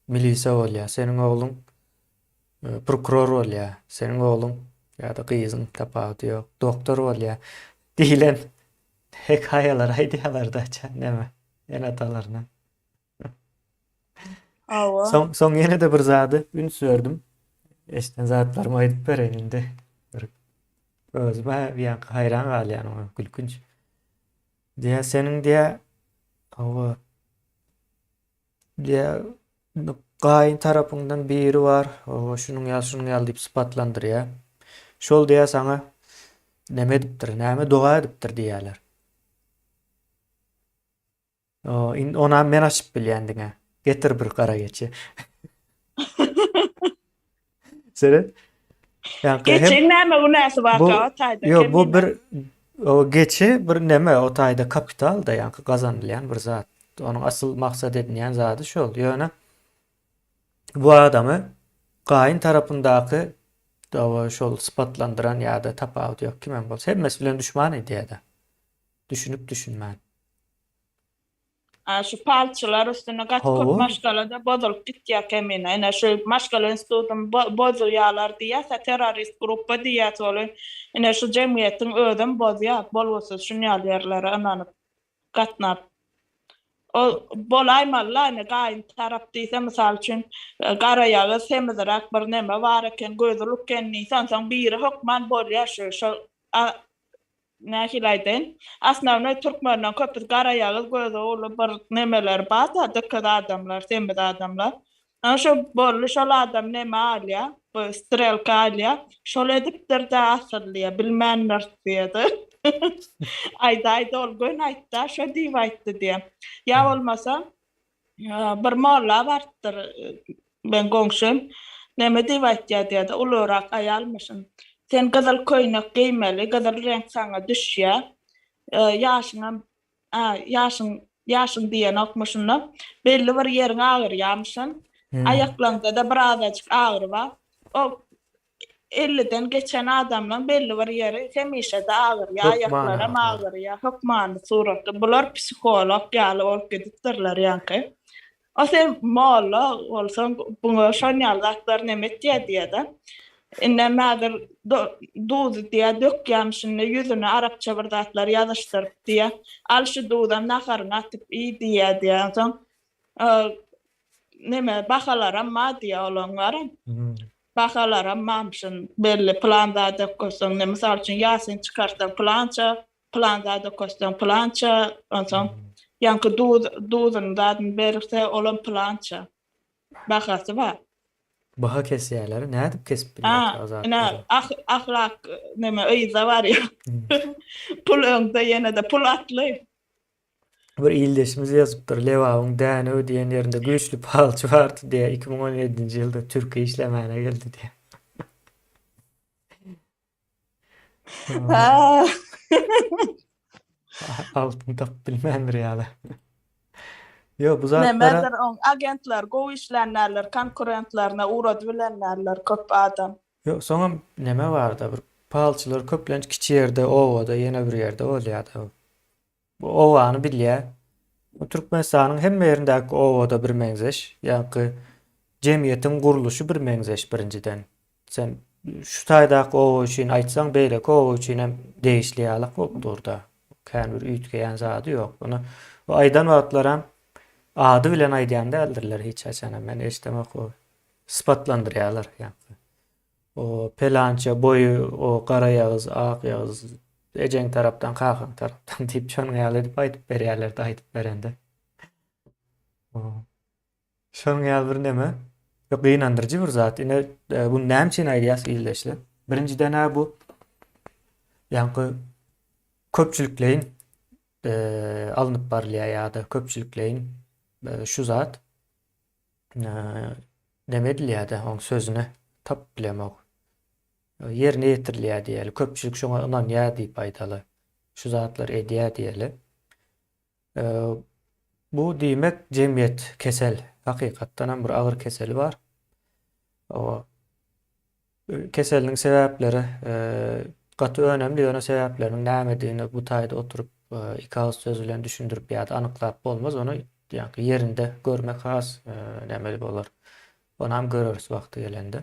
milisiýa bolýar, seniň oğlun prokuror bolýar, seniň oğlun ýa-da gyzyň tapaty ýok, doktor bolýar diýilen hekaýalar aýdýarlar-da neme enatalarna. Awa. Soň ýene de bir zady ün sördüm. Eşden zatlarıma aýdyp bereninde. Özüme ýanky hayran galýan o gülkünç. Diýär seniň diýär awa diýär gaýyn tarapyňdan biri bar. O şunuň ýaly diýip sypatlandyrýar. Şol diýär saňa neme dipdir, näme doga edipdir diýerler. Ona men açyp bilýändiňe. Getir bir gara geçi. Seret? Geçen näme günäsi bar o taýda. Yo bu bir o geçi bir neme o taýda kapital da ýanky gazanylýan bir zat. Onuň asyl maksat edilýän zady şol. Ýöne bu adamy gaýyn tarapyndaky dawa şol sypatlandyran ýa-da tapawy ýok kimem bolsa hemmesi bilen düşman edýär-de. Düşünüp düşünmän. Şu palçalar üstüne köp maşgalada bozulup gitýär kemine. Ine şu maşgala institutun bozulýarlar diýär, terrorist gruppa diýär soly. Ine şu jemgyýetiň özüm bozýar, bolwasa şuň ýaly ýerlere ananyp gatnap O bolaymalar ne gaýyn tarap diýse mysal üçin gara ýagy semizrak bir näme bar eken gözlükken nisan biri hokman bolýar şo nähil aýdyn. Asnavnoy türkmenler köpüs gara ýagy gözü olup bir nämeler bar da dykda adamlar, semiz adamlar. Ana şo bolly şol adam näme alýar? Bu strelka alýar. Şol edipdir da asyllyar, bilmänler diýdi. Aýda ol gün aýtda şo diýip aýtdy diýe. Ya bolmasa bir molla bardyr ben goňşum. Näme diýip aýtdy diýdi, ulurak aýalmyşyn. Sen gyzyl köýnek giýmeli, gyzyl renk saňa düşýär. Ýaşyňam ýaşyň diýen okmuşyny belli bir ýeriň agyrýarmyşyn. Aýaklaryňda da bir azajyk agyr bar. O 50'den geçen adamla belli bir yeri hemişe de agyrýar, aýaklary agyrýar, hökmany suratda. Bular psikolog ýaly bolup gidipdirler ýa-ni. O sen molla bolsaň buňa şonýaldaklar näme diýdi? Nämädir duzy diýe dökýärmişin ýüzüne arapça bir zatlar ýazyşdyryp diýe. Al şu duzydan naharyny atyp iyi diýe. Soň näme bahalar amma diýe olanlar. Bahalar ammamışyn belli planda dökýärsiň. Mysal üçin ýasyn çykartan planda dökýärsiň plança, onsoň ýa-ni duzyny dadyn berse olan plança. Bahasy bar. Baha kesýärler. Nädip kesip bilýär azat. Ahlak näme öýze bar ýa. Pul öňde ýene de pul atly. Bir ildeşimiz ýazypdyr. Lewawyň däne ödeýän ýerinde güýçli palçy bardy diýe 2017-nji ýylda türkçe işlemäne geldi diýe. Altyn tap bilmändir ýaly. Yo bu zatlara Nämedir on agentler, gowy işlenlerler, konkurentlerine uğrad bilenlerler köp adam. Yo soňam näme barda bir palçylar köplenç kiçi ýerde, owada, ýene bir ýerde bolýardy. Bu owany bilýär. Bu Türkmenistanyň hemme ýerindäki owada bir meňzeş, ýa-ni jemgyýetiň guruluşy bir meňzeş birinciden. Sen şu taýdaky owa üçin aýtsaň beýleki owa üçin hem değişliýärlik bolup da. Kän bir üýtgeýän zady ýok. Bunu o aýdan wagtlar ady bilen aýdýan däldirler hiç açana. Men eşdemek o spatlandyrýarlar ýa-ni. O pelança boyu, o gara ýağız, ak ýağız, ejeň tarapdan, kakan tarapdan diýip şonuň ýaly edip aýdyp berýärler, aýdyp berende. Şonuň ýaly bir näme? Ýok gynandyrjy bir zat. Ine bu näme üçin aýdýas ildeşle? Birinciden bu ýa-ni köpçülikleýin alınıp barlýar ýa-da köpçülikleýin şu zat näme edilýär-de oň sözüne tap bilemek. Yerine ýetirilýär diýeli. Köpçülik şoňa ynanýar diýip aýdaly. Şu zatlar edýär diýeli. Bu diýmek jemgyýet kesel. Hakykatdan hem bir agyr keseli bar. O keseliniň sebäpleri gaty önemli ýöne sebäpleriniň näme diýini bu taýda oturup iki ağız söz bilen düşündirip ýa-da anyklap bolmaz. Onu ýa-ni yerinde görmek has nämeli bolar. Onu hem göreriz wagty gelende.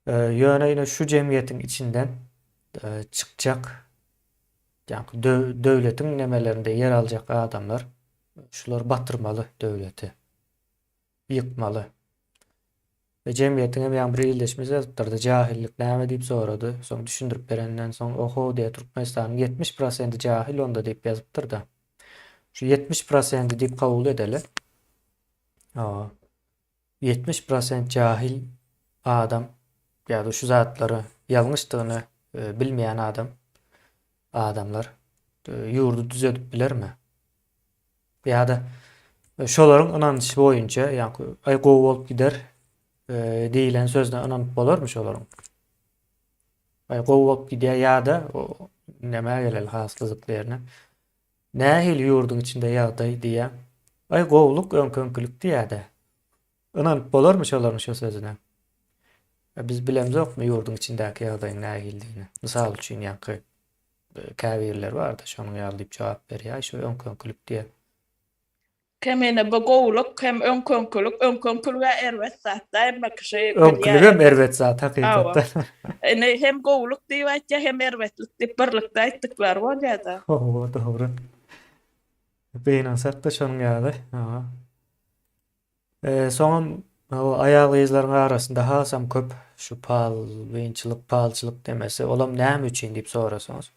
Ýöne şu jemgyýetiň içinden çykjak ýa-ni döwletiň nemelerinde yer aljak adamlar şular batyrmaly döwleti. Ýykmaly. Ve jemgyýetiň hem ýa-ni bir ildeşimiz ýazypdyrdy. Jahillik näme diýip sorady. Soň düşündirip berenden soň oho diýe Türkmenistanyň 70% jahil onda diýip ýazypdyr da. Şu 70% diýip kabul edeli. 70% jahil adam ýa-da şu zatlary ýalňyşdygyny bilmeýän adamlar ýurdu düzeltip bilermi? Ýa-da şolaryň ynanýyşy boýunça ýa-ni ay gowy bolup gider diýilen sözüne ynanyp bolarmy şolaryň? Ay gowy bolup gidýär ýa-da näme gelel haslyzyklarına nähili ýurduň içinde ýagdaý diýä. Ay gowluk öňköňkülük diýär-de. Ynanyp bolarmy şolaryň şu sözüne? Biz bilemzokmy ýurduň içindäki ýagdaýyň nähildigini. Mysal üçin ýa-ni käbirler bar da şonuň ýaly diýip jogap berýär. Şu öňköňkülük diýär. Kemene bu gowluk hem öňköňkülük erwet zatda hem kişi Öňkülük hem erwet zat hakykatdan. Hem gowluk diýip aýtja hem erwetlik diýip birlikde aýtdyklar bolýar-da. Dogry. Beýnansak da şonuň ýaly. Ha. Soňam o aýal gyzlaryň arasynda hasam köp şu beýinçilik, palçylyk demesi olam näme üçin diýip sorasaňyz.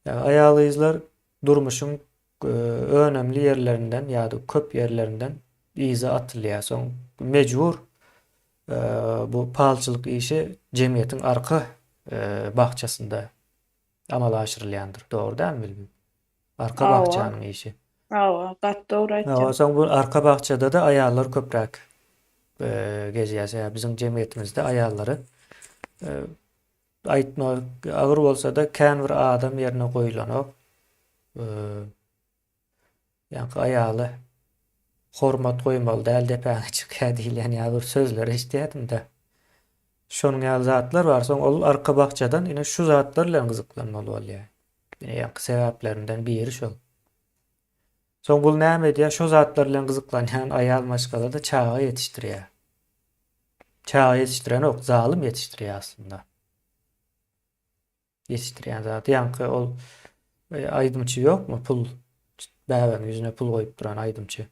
Aýal gyzlar durmuşyň önemli ýerlerinden ýa-da köp ýerlerinden iza atylýar. Soň mejbur bu palçylyk işi jemgyýetiň arka bahçasında amal aşyrylýandyr. Dogry dälmi bilmem. Arka Awa, bahçanyň işi. awa, gat dogry Awa, aýtjak. soň bu arka bahçada da aýallar köpräk gezýär. Biziň jemgýetimizde aýallary aýtmak agyr bolsa da kän bir adam ýerine goýulanyp ýa-ni aýaly hormat goýmaly däl depäňe çykýar diýilen ýa bir sözler eşitýärdim de. Şonuň ýaly zatlar bar. Soň ol arka bahçadan ine şu zatlar bilen gyzyklanmaly bolýar. Ine ýa sebeplerinden biri şol. Soň bul näme diýär? Şo zatlar bilen gyzyklanýan aýal maşgala da çağa ýetişdirýär. Çağa ýetişdiren ok, zalim ýetişdirýär aslında. Ýetişdirýän zat ýa-ni ol aýdymçy ýokmy? Pul bäbäň ýüzüne pul goýup duran aýdymçy.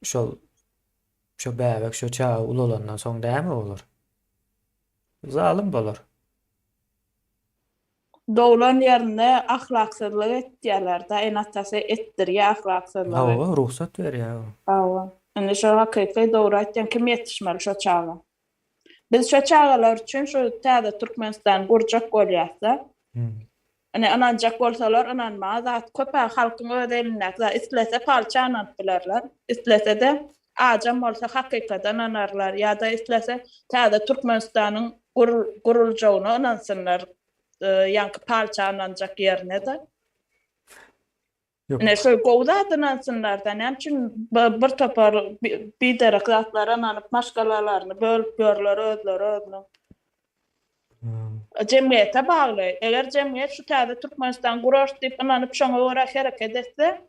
Şo bäbek şo çağa ulandan soň näme bolar? Zalim bolar. Doglan ýerine ahlaksyzlyk etýärler-de, enatçasy etdirýär ahlaksyzlygy. Hawa ruhsat berýär. Awa. Indi şo hakyky dogry aýtjan kim ýetişmeli şo çağa? Biz şo çağalar üçin şo täze Türkmenistan gurjak bolýarsa, ine ananjak bolsalar ananma zat köpä halkyň öz elinde zat islese palça anant bilerler. İslese de ajam bolsa hakykatan anarlar ýa-da islese täze Türkmenistanyň guruljagyny anansynlar. Ýa-ni palça ananjak ýerine de. Yok. Ine şo gowda anansynlardan hem üçin bir topar biderek zatlar ananyp maşgalalaryny bölüp görler özleri. Jemgyýete bagly. Eger jemgyýet şu täze Türkmenistan guraş diýip ananyp şoňa görä hereket etse,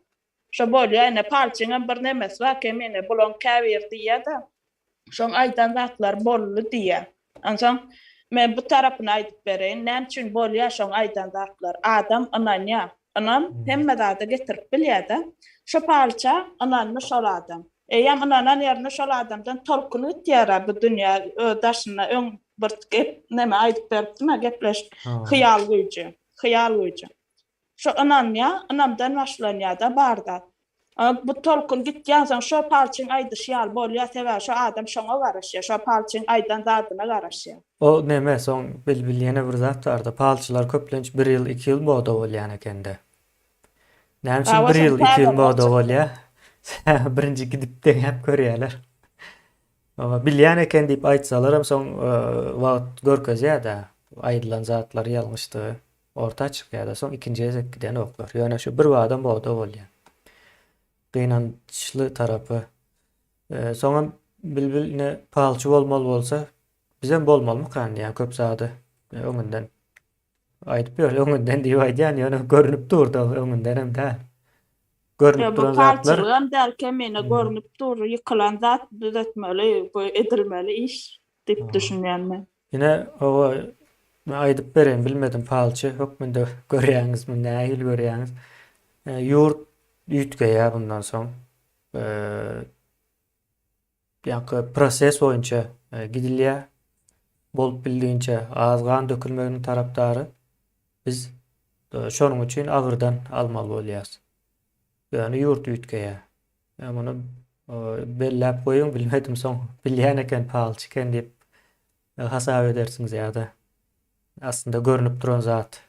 şo bolýar. Ine palçyňa bir nemes bar, kemine bulan käbir diýär-de. Şoň aýdan zatlar bolly diýär. Ançan men bu tarasyny aýdyp bereýin. Näme üçin bolýar şoň aýdan zatlar? Adam ananya. Anam hemme zady getirip bilýär-de. Şo palça ananyny şol adam. Eýem ananan ýerine şol adamdan torkuny ötýär bu dünýä daşyna öň bir gep näme aýdyp beripdime gepleş hyýal güýji. Hyýal güýji. Şo ananya, anamdan başlanýar-da barda. Bu torkun gitýän soň şo palçyň aýdyşýar bolýar sebä şo adam şoňa garaşýar. Şo palçyň aýdan zadyna garaşýar. O näme soň bilýän bir zat barda. Palçylar köplenç 1 ýyl, 2 ýyl moda bolýan ekende. Näme üçin 1 ýyl, 2 ýyl moda bolýar? Birinji gidip deňäp görýärler. Bilýän eken diýip aýtsalar hem soň wagt görkezýär-de. Aýdylan zatlar ýalňyşdy. Orta çykýar-da soň ikinji ezek giden oklar. Ýöne şu bir adam moda bolýar. Gynançly tarapy. Soňam bilbilne palçy bolmaly bolsa, bizem bolmalymy kan ýa köp zady öňünden aýdyp ber, öňünden diýip aýdýan ýöne görünüp durdy öňünden hem däl. Görünüp duran Bu zatlar palçylygyň dälkemine görünüp dur, ýykylan zat düzeltmeli, bu edilmeli iş diýip düşünýänmi? ýine o aýdyp beren bilmedim palçy hökmünde görýäňizmi, nähil görýäňiz. Ýurt üýtgeýär bundan soň. Ýa-ni proses boýunça gidilýär. Bolup bildiğince azgan dökülmeginin tarapdary biz şonuň üçin agyrdan almaly bolýarys. Ýöne ýurt üýtgeýär. Muny belläp goýun bilmedim soň bilýän eken palçy eken diýip hasap edersiňiz ýa-da aslında görünüp duran zat.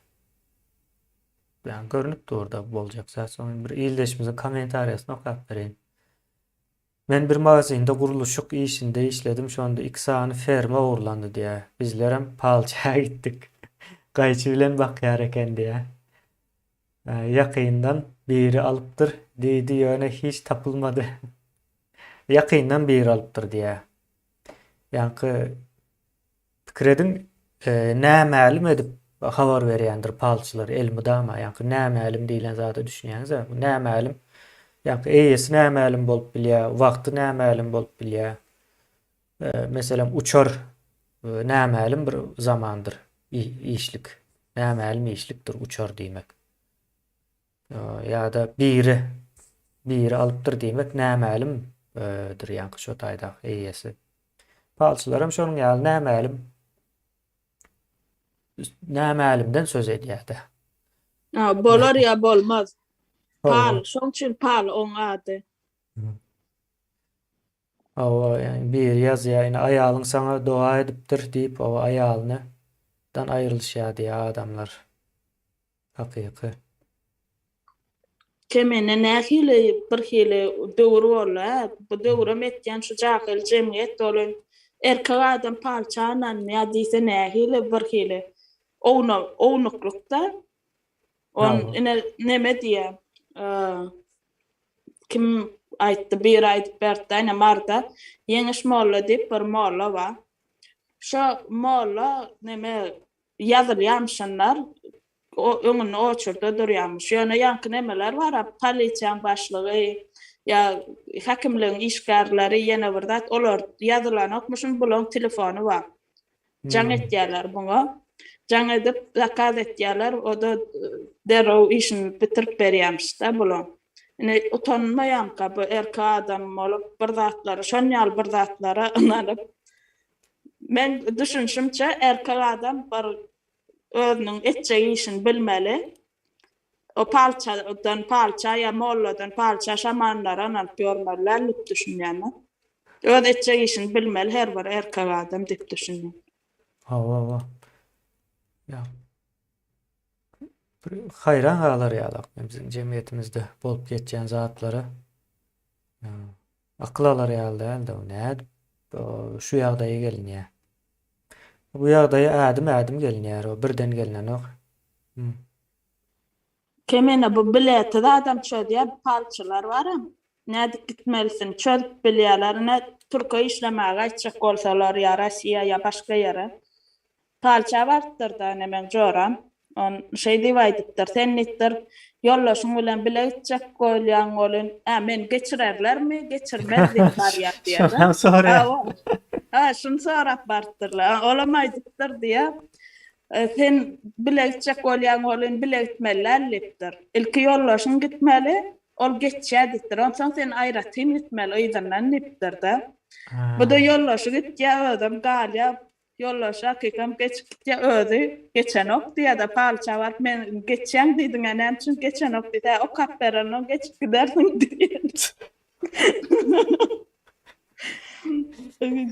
Yani görünüp durda boljak zat. Soň bir ildeşimizin kommentariýasyna okap bereýin. Men bir magazinde guruluşyk işinde işledim. Şonda 2 sany ferma uğurlandy diýär. Bizlerem palçağa gitdik. Gaýçy bilen bakýar eken diýär. Ýakyndan biri alypdyr diýdi, ýöne hiç tapylmady. Ýakyndan biri alypdyr diýär. Ýa-ni pikirediň nämälim edip habar berýändir palçylar elmydama, ýa-ni nämälim diýilen zady düşünýäňiz. Bu nämälim ýa-ni eýesi nämälim bolup bilýär, wagty nämälim bolup bilýär. Meselem uçar nämälim bir zamandyr işlik. Nämälim işlikdir uçar diýmek. ýa-da biri alypdyr diýmek nämälim dir ýa-ni şo taýda eýesi. Palçylaram şonuň ýaly nämälimden söz edýär-de. Bolar ya bolmaz. Pal, Bolmaz. şoň üçin pal oň ady. Yani bir yaz yani ayalyň saňa doa edipdir diýip o ayalyny dan aýrylýar diýär adamlar. Hakyky. Kemene nähili bir hili döwür bolar. Bu döwürem etýän şu jahyl jemgyýet bolan erkek adam palçanan ýa diýse nähili bir hili ownuklukda on Bravo. ine neme diýär? Kim aýtdy? Bir aýdyp berdi, ene marda ýeňiş molla diýip bir molla bar. Şo molla neme ýazylýamşanlar öňüne oçurda durýarmyş. Ýöne ýanky nemeler bar, polisiýaň başlygy ýa hakimligiň işgärleri ýene bir zat olar ýazylan okmuşum bulan telefonu bar. Jaň etýärler buňa. Jaň edip zakaz etýärler, o da derrew işini bitirip berýärmiş-de bulan. Ine utanmaýanka bu erkek adam bolup bir zatlary, şonýal bir zatlara ynanyp men düşünşümçe erkek adam bir özüniň etjegi işini bilmeli. O palça ya molladan palça şamanlara alyp ýörmerler diýip düşünýärmi? Öz etjegi işini bilmeli her bir erkek adam diýip düşünýär. Hawa. Ya. Hayran galar ýaly bizim jemgyýetimizde bolup geçýän zatlara. Akıl alar ýaly elde o näde şu ýagdaýa gelinýär. Bu ýagdaýa ädim gelinýär, o birden gelinen ok. Kemene bu bileti de adam çödýär, palçylar barym. Näde gitmelisin, çödüp bilýärler, ne Türkiýe işlemäge gitjek bolsalar ýa Rossiýa ýa başga ýere. Palça bardyr da men joram. On şey diýip aýdypdyr, sen nitdir ýollaşyň bilen bile gitjek bolýan bolyn, men geçirerlermi, geçirmez diýip barýar diýär. Şondan sonra. Şunu sorap bardylar. Olam aýdypdyr diýär. Sen bile gitjek bolýan bolyn bile gitmeler diýipdir. Ilki ýollaşyň gitmeli, ol geçýär diýipdir. Ondan sen aýratyn gitmeli, ýa-da diýipdir da. Bu da ýollaşy gitýär adam galýar. Ýollaşa kekam geçip özi geçen ok diýär da palça bar men geçen diýdiň näme üçin geçen ok diýär o kapberany geçip giderdiň diýär.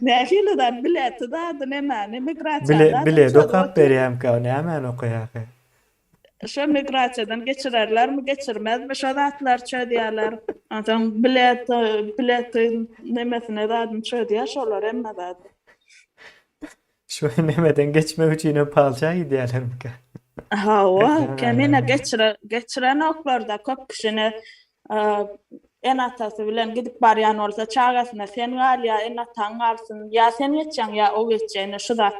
Nähili da bileti da näme migrasiýadan Bile dokap berýär ka näme okaýar. Şo migrasiýadan geçirerlermi geçirmezmi şo zatlar çödýärler. Adam bilet nemesine da çödýär şolar emme da. Şu nemeden geçmek için palça gidiyorlar ki. Hawa, kemine geçiren oklarda köp kişini en atası bilen gidip baryan olsa çağasına sen galya en atan alsın ya sen geçen ya o geçeceğine şu da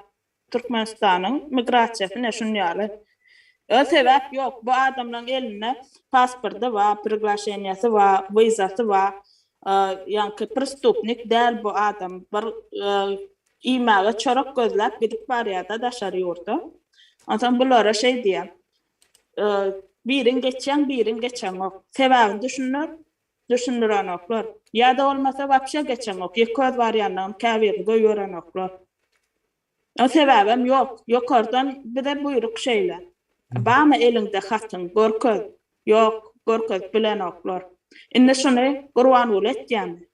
Türkmenistan'ın migrasiýasyna şunýaly. O sebäp ýok, bu adamlaryň eline pasporty var, priglашениýasy var, wizasy var. Ýa-ni prestupnik däl bu adam bir iýmäge çörek gözläp gidip barýarda daşary ýurda. Ondan bulara şey diýär. Birin geçen ok. Sebäbini düşünýän oklar. Ýa-da bolmasa wapşa geçen ok. Ýeköz barýandan käbir goýuran oklar. O sebäbim ýok. Ýokardan bir de buyruk şeýler. Bama elinde hatyn gorköz. Ýok, gorköz bilen oklar. Indi şunu Gurban uly etýärmi?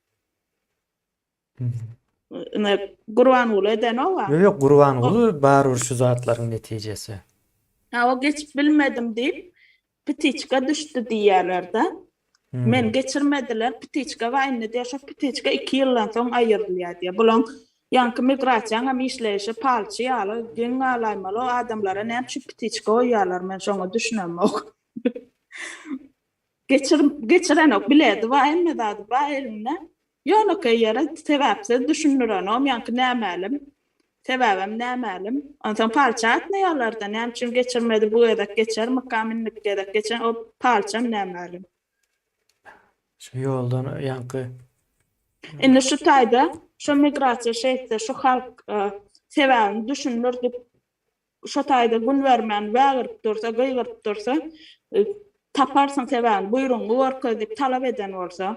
Gurban uly eden o var. Yok Gurban uly barur şu zatlaryň netijesi. O geçip bilmedim deyip pitiçka düştü diýerler-de. Men geçirmediler, pitiçka waýny diýär, şo pitiçka 2 ýyldan soň aýyrylýar diýär. Bulan ýanky migrasiýaň hem işleýişi palçy ýaly, giň alaýmaly adamlara näme şu pitiçka oýarlar, men şoňa düşünemok. Geçiren ok biledi, waýmy dady, waýny. Ýöne ýere sebäpsiz düşünýärim, ýanky nämelim. Sebäbim nämelim. Ondan palça atnaýarlarda näme üçin geçirmedi, bu edek geçer, makaminlik edek geçen o palçam nämelim. Şu ýoldan ýanky. Indi şu taýda, şu migrasiýa şeýde, şu halk sebäbini düşünür diýip şu taýda gün bermän, wägirip dursa, gyýgyryp dursa, taparsın sebäni buyrugy gorka diýip talap eden bolsa,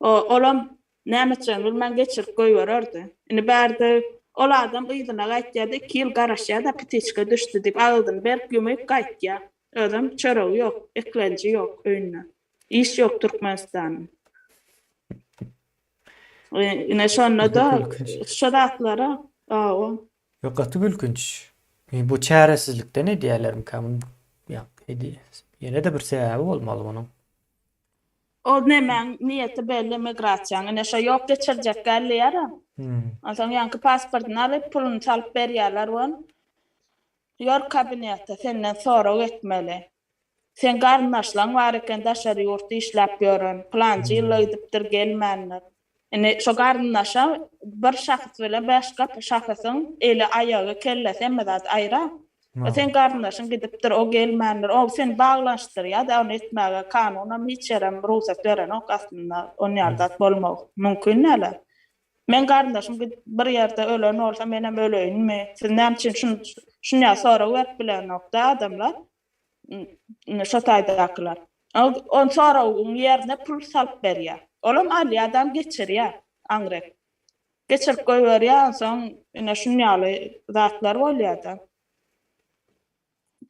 olam nämeçen bilmän geçirip goýbererdi. Indi bärde ol adam yzyna gaýtýardy, 2 ýyl garaşýar da pitiçke düşdi diýip aldyny berip gömüp gaýtýar. Özüm çöregi ýok, eklenji ýok öýüne. İş ýok Türkmenistanyň. Ine şonda da Gülkünç. şodatlara Yok atı gülkünç. Bu çaresizlikte ne diýerler kamun? Ya yine de bir sebäbi bolmaly bunun. o nemen niyeti belli migrasiýa. Ine şo ýok geçirjek gälýär. Hmm. Adam ýanky pasportyny alyp puluny çalyp berýärler won. Ýor kabinetde senden sorag etmeli. Sen garnaşlaň bar eken daşary ýurtda işläp ýören, planjy ýylydypdyr gelmänler. Ine şo garnaşa bir şahs bilen başga şahsyň eli ayagy kellesi emmedat aýra. Sen garnaşyň gidipdir o gelmänler, o sen baglaşdyrýar da onu etmäge kanunam hiç ýerem ruhsat beren ok aslında on ýardat bolmak mümkin näle. Men garnaşym bir ýerde ölen bolsa menem öleýinmi? Siz näme şunya sorag berip bilen nokta adamlar şo taýdaklar. On soragyň ýerine pul salyp berýär. Olam alýar adam geçirýär, aňrek. Geçirip goýberýär, soň ine şunyaly zatlar bolýar da.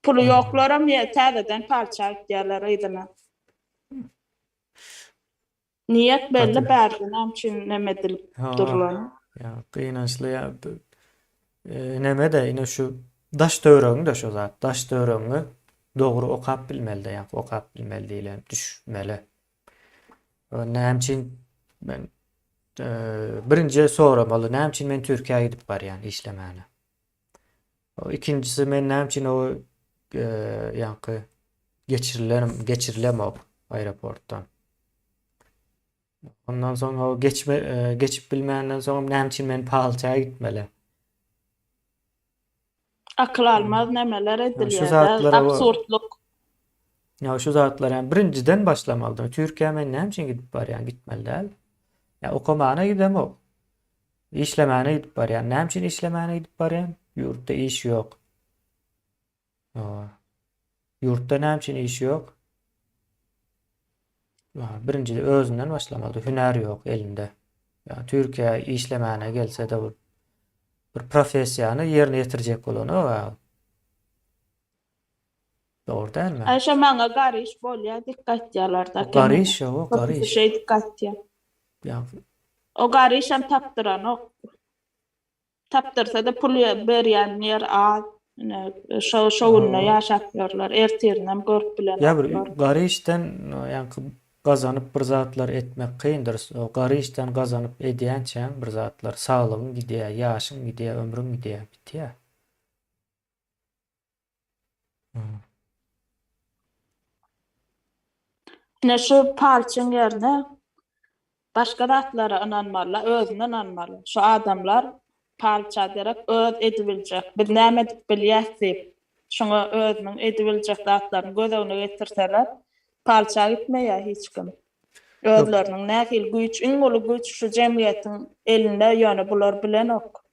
Pulu ýoklaram täzeden parça aýtýarlar ýygyna. Niyet belli bärdi, näçin neme edilip durlan. Ya kıynaşlı ya neme de yine şu daş döwrüňi de şu zat daş döwrüňi dogry okap bilmeli de ya okap bilmeli diýilen düşmeli. Näçin ben birinji soramaly näçin men Türkiýe'ye gidip barýan işlemäne. O ikincisi men näçin o ýanky geçirilemok aeroportdan. Ondan sonra o geçip bilmenden sonra näçin men pahalçağa gitmeli. Akıl almaz nemeler edilýär. zatlara Absurdluk. Ya şu zatlar yani birinciden başlamalı. Türkiye men näçin gidip barýan gitmeli däl. Ya okamana gidemok. İşlemäne gidip barýan. Näçin işlemäne gidip barýan? Ýurtda iş ýok. Ýurtda näçin iş ýok? Birinci özünden başlamalı. Hüner ýok elinde. Ya Türkiye işlemäne gelse de bir professiýany ýerine ýetirjek bolany Doğru değil mi? Aýşa maňa gary iş bolýar, dikkat ýalar da. Gary iş o, gary iş. Şey dikkat ýa. Ya, O gary iş hem tapdyran ok. Tapdyrsa da pul berýän ýer az. Şowunna ýaşap ýörler. Ertirnem görüp bilen. ya bir gary işten yani gazanyp bir zatlar etmek kıyındır. O gary işten gazanyp edýänçe bir zatlar saglygyň gidýär, ýaşyň gidýär, ömrüň gidýär, bitýär. Ne şu parçaň ýerine başga zatlara inanmaly, özüne inanmaly. Şu adamlar parça derek öz edibiljek, bir näme edip bilýärdi. Şoňa özüniň edibiljek zatlaryny gözegine getirseler, parça gitmeýär hiç kim. Özleriniň nähil güýç, iň uly güýç şu jemgyýetiň elinde ýöne bular bilen ok.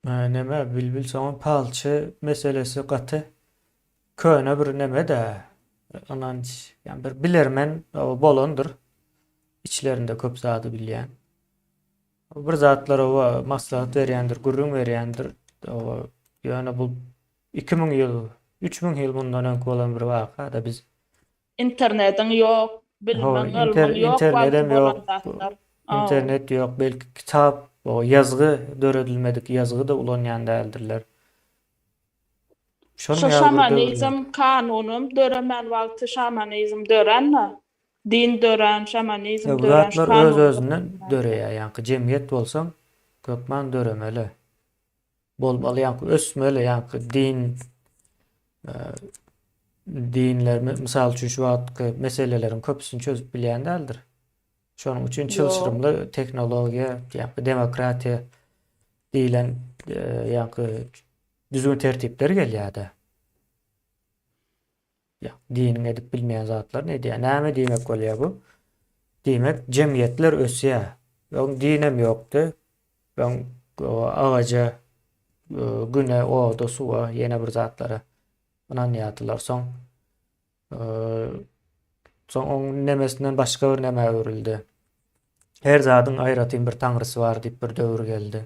Neme bilbil soňa palçy meselesi gaty köne bir neme de ananç yani bir bilermen o bolondur. İçlerinde köp zady bilýän. Bir zatlar o maslahat berýändir, gurrun berýändir. O ýöne bu 2000 ýyl, 3000 ýyl bundan öňki bolan bir waka da biz Internetiň ýok, bilmem ýok, internetem ýok. İnternet ýok, belki kitap, o yazgy döredilmedik yazgy da ulanýan däldirler. Şu şamanizm kanunum döremen wagty şamanizm dörenme. Din dören, şamanizm dören. Zatlar öz özünden döreýär. Ýani jemgyýet bolsaň köpmen döremeli. Bolmaly ýani ösmeli ýani dinler misal üçin şu wagtky meselelerin köpüsini çözüp bilýän däldir. Şonuň üçin çylşyrymly teknologiýa, ýani demokratiýa diýilen ýani düzgün tertipler gelýär-de. Ya dinin edip bilmeyen zatlar ne diye? Näme diýmek bolýar bu? Diýmek jemgyýetler ösýär. Ýa dinem ýokdy. Ben ağaca, güne, oda, suwa, ýene bir zatlara inanýardylar. Soň Soň oň nemesinden başga bir neme öwrüldi. Her zadyň aýratyn bir taňrysy bar diýip bir döwür geldi.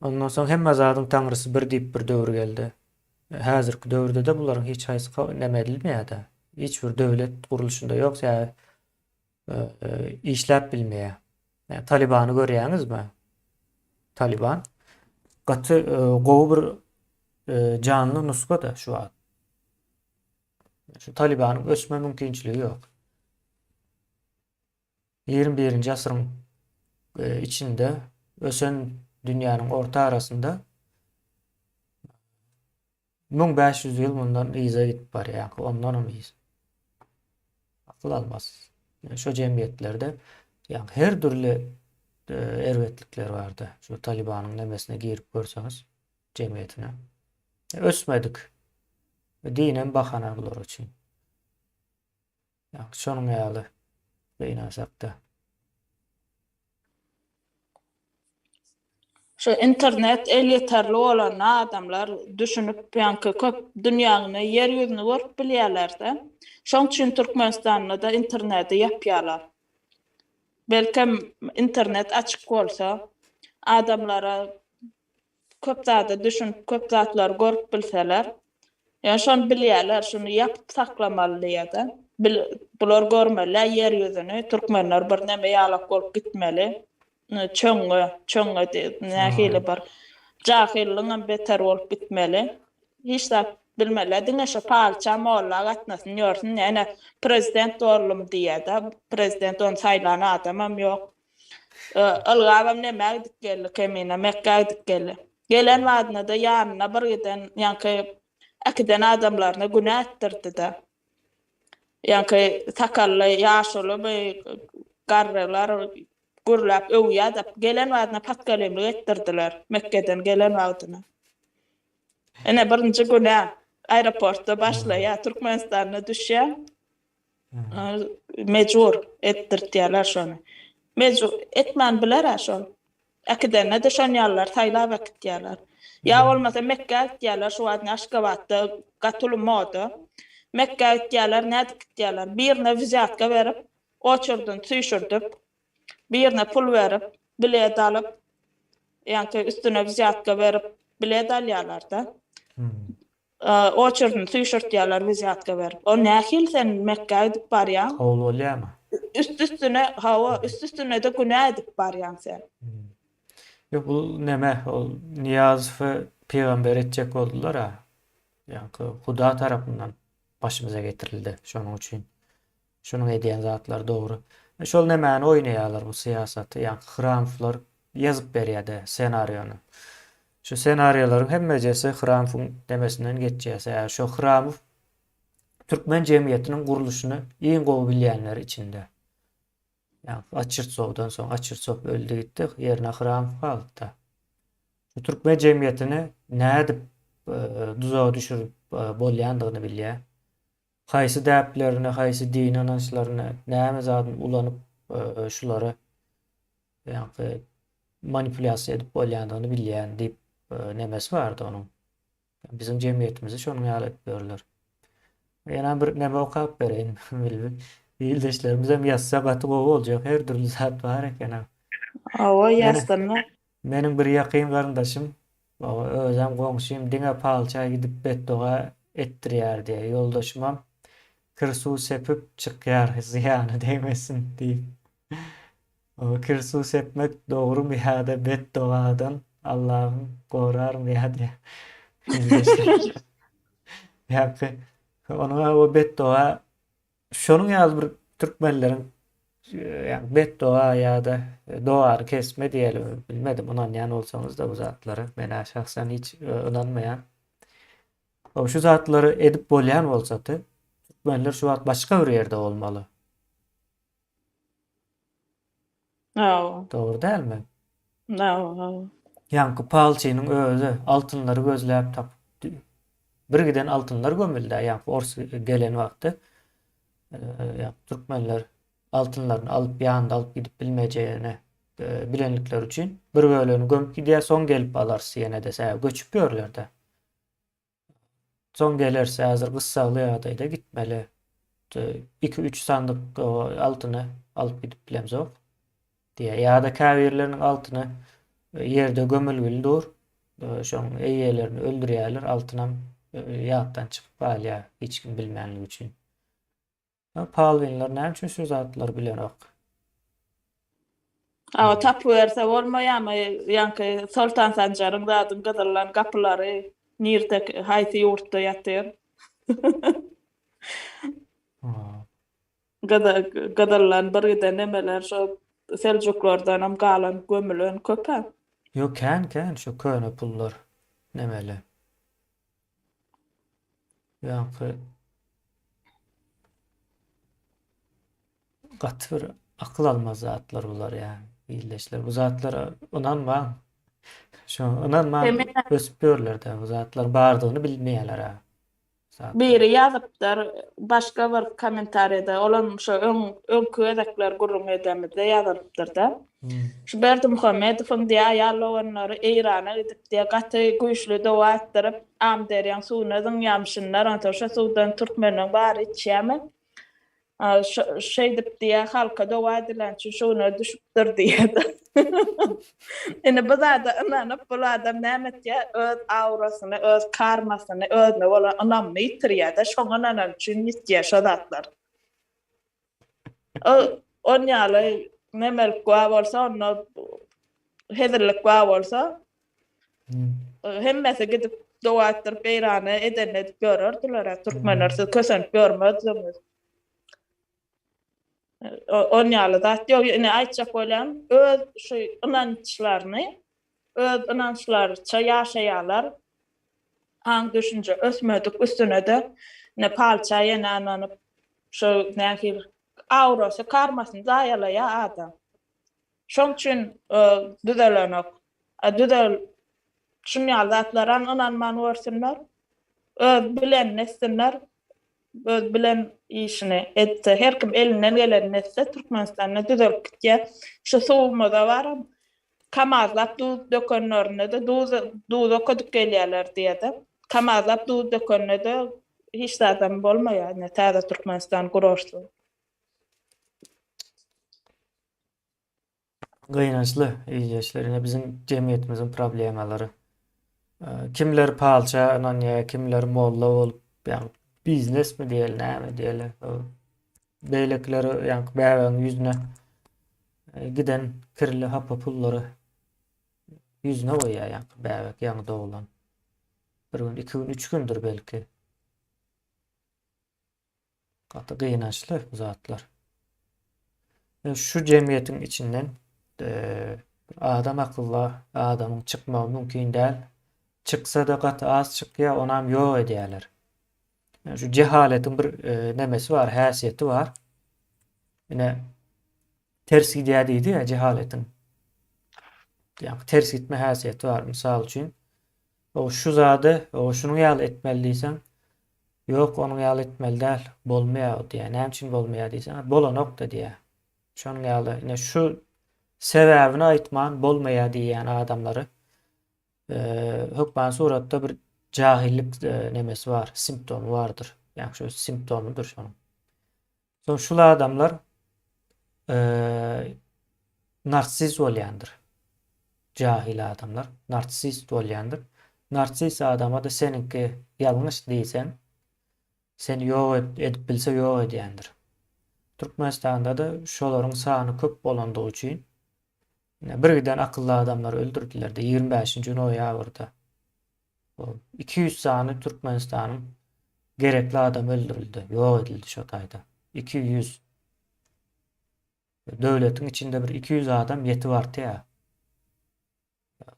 Ondan soň hemme zadyň taňrysy bir diýip bir döwür geldi. Häzirki döwürde de bularyň hiç haýsy neme edilmeýär. Hiç bir döwlet guruluşunda ýok, ýa işläp bilmeýär. Talibany görýäňizmi? Taliban gaty gowy bir canly nuska da şu an. Şu Talibanyň ösme mümkinçiligi ýok. 21-nji asyryň içinde ösen dünýäniň orta arasynda 1500 ýyl mundan iza gitip barýar. Ondan iýiz. Akıl almaz. Şu jemgyýetlerde ýa her türlü erwetlikler bardy. Şu Talibanyň nemesine girip görseňiz jemgyýetine. Ösmedik. Dinen bahana bular üçin. Ýa şonuň ýaly beýnasakda. Şu internet el yeterli olan adamlar düşünüp ýa-ni köp dünýäni, yer ýüzüni görüp bilýärler-de. Şoň üçin Türkmenistanda da interneti ýapýarlar. Belki internet açık bolsa, adamlara köp zada düşünüp, köp zatlar görüp bilseler, ýa şonu bilýärler, şunu ýapyp saklamalylar-da. Bular görmeli yer ýüzüni, türkmenler bir näme ýalak bolup gitmeli. Çöňe nähili bar jahilligiň beter bolup gitmeli. Hiç de bilmeli. Diňeşe palça molla gatnasyn ýörsün. Ene prezident bolum diýär-de. Prezident on saýlany adamam ýok. Algabam näme dikeli kemine Mekkä dikeli. Gelen wagtynda da ýanyna bir giden ýa-ni akiden adamlaryna günah etdirdi-de. Ýa-ni sakally, ýaşuly bir garrylar gurlap öwýär, gelen wagtyna patgalemlik etdirdiler Mekke'den gelen wagtyna. Ene birinji güne aeroportda başlaýar, Türkmenistana düşýär. Mejbur etdirdiler şonu. Mejbur etmän biler şonu. Akiden de şonýarlar taýlap etdirdiler. Ya bolmasa Mekkä etdirdiler, şu wagtna Aşgabatda gatulmady. Mekkä etdirdiler, näde etdirdiler? Birine vizatka berip, oçurdun, süýşürdip, birine pul berip, bilet alyp, ýa-ni üstüne vizatka berip, bilet alýarlar-da. Oçurdun, süýşürtýärler vizatka berip. O nähil sen Mekkä edip barýan? Howlu bolýarmy? Üst-üstüne de günah edip barýan sen. Yok bu neme ol Niyazifi peygamber etjek boldular ha. Yani Huda tarapyndan başymyza getirildi şonuň üçin. Şonuň edýän zatlar dogry. Şol nemäni oýnaýarlar bu siýasaty. Yani Hıramovlar ýazyp berýärdi senariýony. Şu senariýolaryň hemmejesi Hıramowyň demesinden geçýär. Yani şu Hıramov Türkmen jemgyýetiniň guruluşyny iň gowy bilýänler içinde. Yani Açırtsov'dan soň Açırtsov öldü gitti. Yerine Hıramov kaldı. Şu Türkmen jemgyýetini näde duzağa düşürüp bolýandygyny bilýär. Haýsy däplerini, haýsy din anançlaryny, näme zadyň ulanyp şulary ýa-ni manipulasiýa edip bolýandygyny bilýän diýip nemesi bardy onuň. Bizim jemgyýetimizi şonuň ýaly görürler. Ýa-ni bir neme okap bereýin. Ildeşlerimiz hem yazsa gaty gowy boljak. Her türlü zat bar eken. Awa ýazdyrma. Mening bir ýakyn garyndaşym, özüm goňşym diňe palça gidip betdoga etdirýär diýe ýoldaşymam kırsuw sepip çykýar ziýany değmesin diýip. O kırsuw sepmek dogrymy ýa-da betdogadan Allah'ım gorarmy ýa-da. Ýa-ki onuňa o betdoga şonuň ýaly bir türkmenleriň ýa-ni betdoga ýa-da dogar kesme diýelim. Bilmedim ynanýan bolsaňyz da bu zatlary. Men şahsan hiç ynanmaýan. O şu zatlary edip bolýan bolsa-da türkmenler şu wagt başga bir ýerde bolmaly. Dogry dälmi? Ýa-ni palçynyň özü altynlary gözläp tapyp bir giden altynlar gömüldi. Ýa-ni ors gelen wagty türkmenler altınlarını alıp ýanynda alıp gidip bilmejegini bilenlikler üçin bir bölüni gömüp gidýär, soň gelip alarsa ýene dese göçüp ýörler-de. Soň gelerse häzir gyssaly ýagdaýda gitmeli. 2-3 sandık altını alıp gidip bilem zor diye. Ya da käbirlerinin altını yerde gömülgüli dur. Şoň eýelerini öldürýärler, altynam ýatdan çykyp alýar, hiç kim bilmänligi üçin. Palwinler näme üçin şu zatlar bilenok. Awa tap berse bolmaýarmy? Ýanky Sultan Sanjaryň zadyň gyzylan gapylary nirde haýsy ýurtda ýatyr. Gyzylan bir gide nemeler şo Seljuklardanam galan gömülen köpä. Yo kän şu köne pullar nemeli. Ýanky gaty bir akıl almaz zatlar bular ýa. Illeşler bu zatlara onanma. Şu onanma Demä- ösüp görler bu zatlar bardygyny bilmeýärler ha. Biri ýazypdyr, başga bir kommentariyada olan şo öňkü edekler gurrun edemide ýazypdyr da. Şu Berdi Muhammedowyň diýä ýallawanlary Eýrana gidip diýä gaty güýçlü dowa etdirip amderýän suwunyň ýamşynlar antaşa suwdan türkmeniň bary içýärmi? Şey dip diýä halka dowa edilen şuna düşüpdir diýdi. Ene bazada ananyp bu adam näme diýär? Öz aurasyny, öz karmasyny, özüne bolan anamy ýitirýär-de, şoňa anan üçin ýitýär şo zatlar. On ýaly nemel kwa bolsa, onu hezirlik kwa bolsa, hemmesi gidip dowa etdirip Eýrana edeni görürdiler. Türkmenler siz kösenip görmediniz. On ýaly zat ýok, ine aýtjak bolam, öz şu inançlaryny, öz inançlarça ýaşaýarlar. Haň düşünje ösmedik üstüne de ne palça ýene ananyp şu nähir aurasy karmasyny daýalaýar adam. Şoň üçin düzelenok. Düzel şunýa zatlaran inanman bolsunlar. Öz bilen nessinler. Öz bilen işini etse, her kim elinden geleni etse, Türkmenistan'a düzelip gitýär. Şu soğumada var, kamazlap duz dökönlerine de duz okuduk gelýärler diýdi. Kamazlap duz dökönine de hiç zaten bolmaýar, ne täze Türkmenistan guruşdy. Gıynaçlı iyileşlerine bizim cemiyetimizin problemaları. Kimler palça, ananya, kimler molla olup, yani biznes mi diyelim, ne mi diyelim. Beylekleri, yani bäweň yüzüne giden kirli hapa pulları yüzüne koyuyor, yani bäwek, yani doğulan. Bir gün, 2 gün, 3 gündür belki. Katı gıynaçlı bu zatlar. Şu cemiyetin içinden adam akıllı adamın çıkmağı mümkün değil. Çıksa da katı az çıkıyor, onam yok edýärler. Yani şu cehaletin bir nemesi var, häsiýeti var. Yine ters gidýär diýdi ya cehaletin. Yani ters gitme häsiýeti var. Misal üçin o şu zady, o şunu ýaly etmeli diýsen, yok onu ýaly etmeli däl, bolmaýar diýär. Näme üçin bolmaýar diýsen, bolanok da diýär. Şonuň ýaly yine şu sebäbini aýtman bolmaýar diýen adamlary hökmen suratda bir jahillik nemesi var, simptomu vardır. Yani şu simptomudur şonun. Son şula adamlar narsist bolýandyr. Jahil adamlar narsist bolýandyr. Narsist adama da seninki ýalňyş diýsen, seni ýok edip bilse ýok edýändir. Türkmenistanda da şolaryň sany köp bolandygy üçin birden akıllı adamlar öldürdüler de 25. noýabrda. 200 sany Türkmenistanyň gerekli adam öldürildi, ýok edildi şo taýda. 200. Döwletiň içinde bir 200 adam ýeti bardy ýa.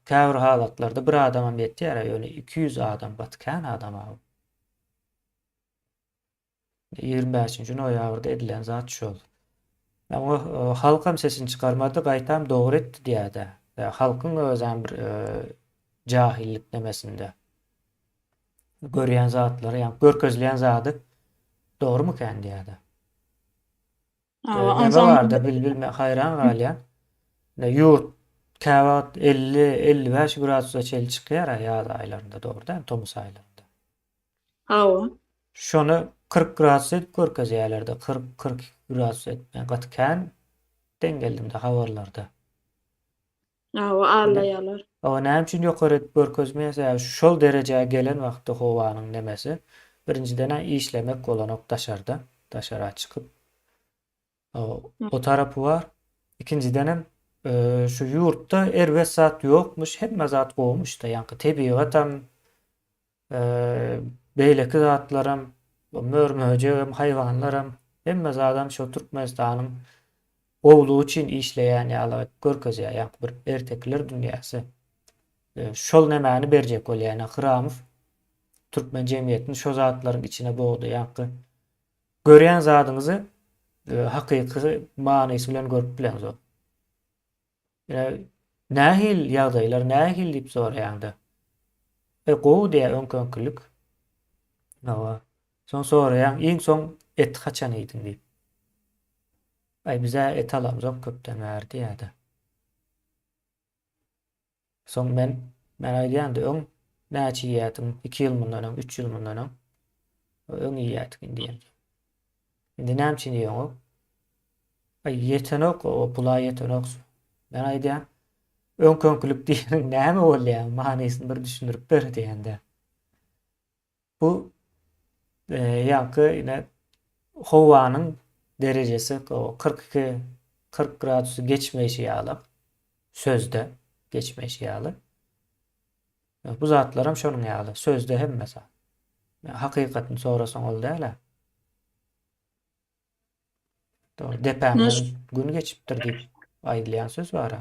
Käbir halatlarda bir adamam ýetýär, ýöne 200 adam batkan adam abi. 25. noýabrda edilen zat şol. Ama halkam sesini çıkarmadı, gaýtam dogry etdi diýär. Halkyň özem bir jahillik nemesinde. Görýän zatlary, ýani görkezleýän zady dogrymy kän diýär. Neme barda bilme hayran galýan. Ýurt käwat 50-55 gradusa çel çykýar ýaz aýlarynda dogry da, tomus aýlarynda. Hawa. Şonu 40 gradus edip görkezýärlerde 40-42 gradus edip gatken dengelimde havarlarda. O ağlayalar. O näme üçin ýokary edip görkezmeýär? Şol derejäge gelen wagtda howanyň nemesi birinciden işlemek bolanok daşara çykyp o tarapy var. İkinciden hem şu ýurtda erwe zat ýokmuş, hemme zat gowmuş da, ýani tebigatam beýleki zatlaram, mörmöje hayvanlaram, hemme zatam şu Türkmenistanyň gowlugy üçin işleýän ýaly görkezýär, ýani bir ertekler dünýäsi. Şol nämäni berjek bol, ýani Hıramov Türkmen jemgyýetini şo zatlaryň içine bogdy, ýani görýän zadyňyzy hakyky manysy bilen görüp bilen zor. Nähil ýagdaýlar, nähil diýip soraýanda. Gowy diýe öňkönkülük. Nawa. Son soraýan, iň soň et haçan ýedin diýip. Bize et alamzok köpden verdi ýa-da. Soň men aýdýanda öň näçe ýatyň 2 ýyl mundan, 3 ýyl mundan öň ýatyň diýen. Indi näme üçin diýen o? Yetenok, o pula yetenok. Ben aýdýan, öňkönkülük diýen näme bolýar? Manysyny bir düşündirip ber diýende. Bu ýa-da ine howanyň derecesi o 40 gradusy geçmeýişi ýaly. Sözde geçmeýişi ýaly. Bu zatlaram şonuň ýaly. Sözde hemme zat. Hakykatyn sorasaň ol däl. Doğru. Depämden gün geçipdir diýip aýdylýan söz bar.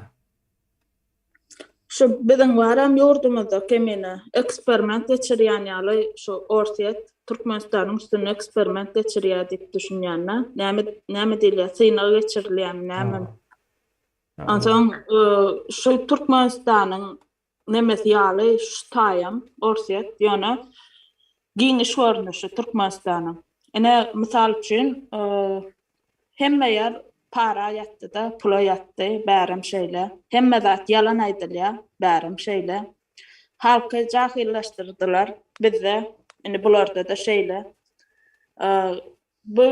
Şu biziň waram ýurdumyzda kemine eksperiment geçirýän ýaly şu ortiýet Türkmenistanyň üstüne eksperiment geçirýär diýip düşünýänler. Näme diýilýär? Synaw geçirilýär, näme? Ançan şu Türkmenistanyň nemesi ýaly şu taýam ortiýet ýöne giňiş görnüşi Türkmenistanyň. Ene mysal üçin hemme ýer para ýatdy-da, pula ýatdy, bärim şeýle. Hemme zat ýalan aýdylýar, bärim şeýle. Halky jahillaşdyrdylar bizde. Indi bularda da şeýle. Bu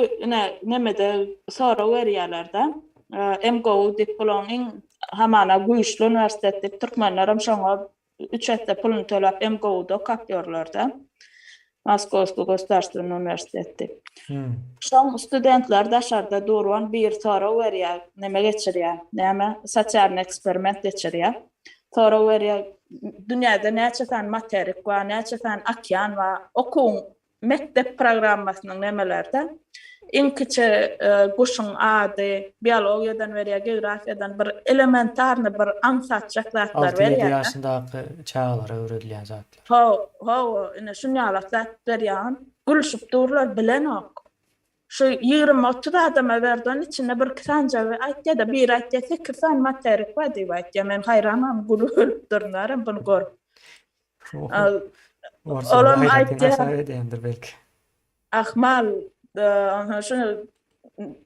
nemede sonra berýärler-de. MGU diplomyň hamana güýçli üniversitetde türkmenlerim şoňa 3 etde pulunu töläp MGU-da okapýarlar-da. Moskovski Gossdarstweny Üniversiteti. Şoň studentler daşarda durwan bir sonra berýär, neme geçirýär, näme sosial eksperiment geçirýär. Sonra berýär, dünýäde näçe tane materik we näçe tane okyan we okuň mektep programmasynyň nemelerde iňkiçe guşuň ady, biologiýadan berýär, geografiýadan bir elementarny bir ansatjaklar berýär. 6-7 ýaşyndaky çağlara öwredilýän zatlar. Ine şunýalar zat berýän, gülüşip durlar bilenok. Şu 20-30 adama berden içinde bir kısanca ve aýtdy da bir aýtdy kısan materik we diýip aýtdy. Men hayranam, gülüp durnaram bunu görüp. Olam aýtdy belki. Ahmal şunu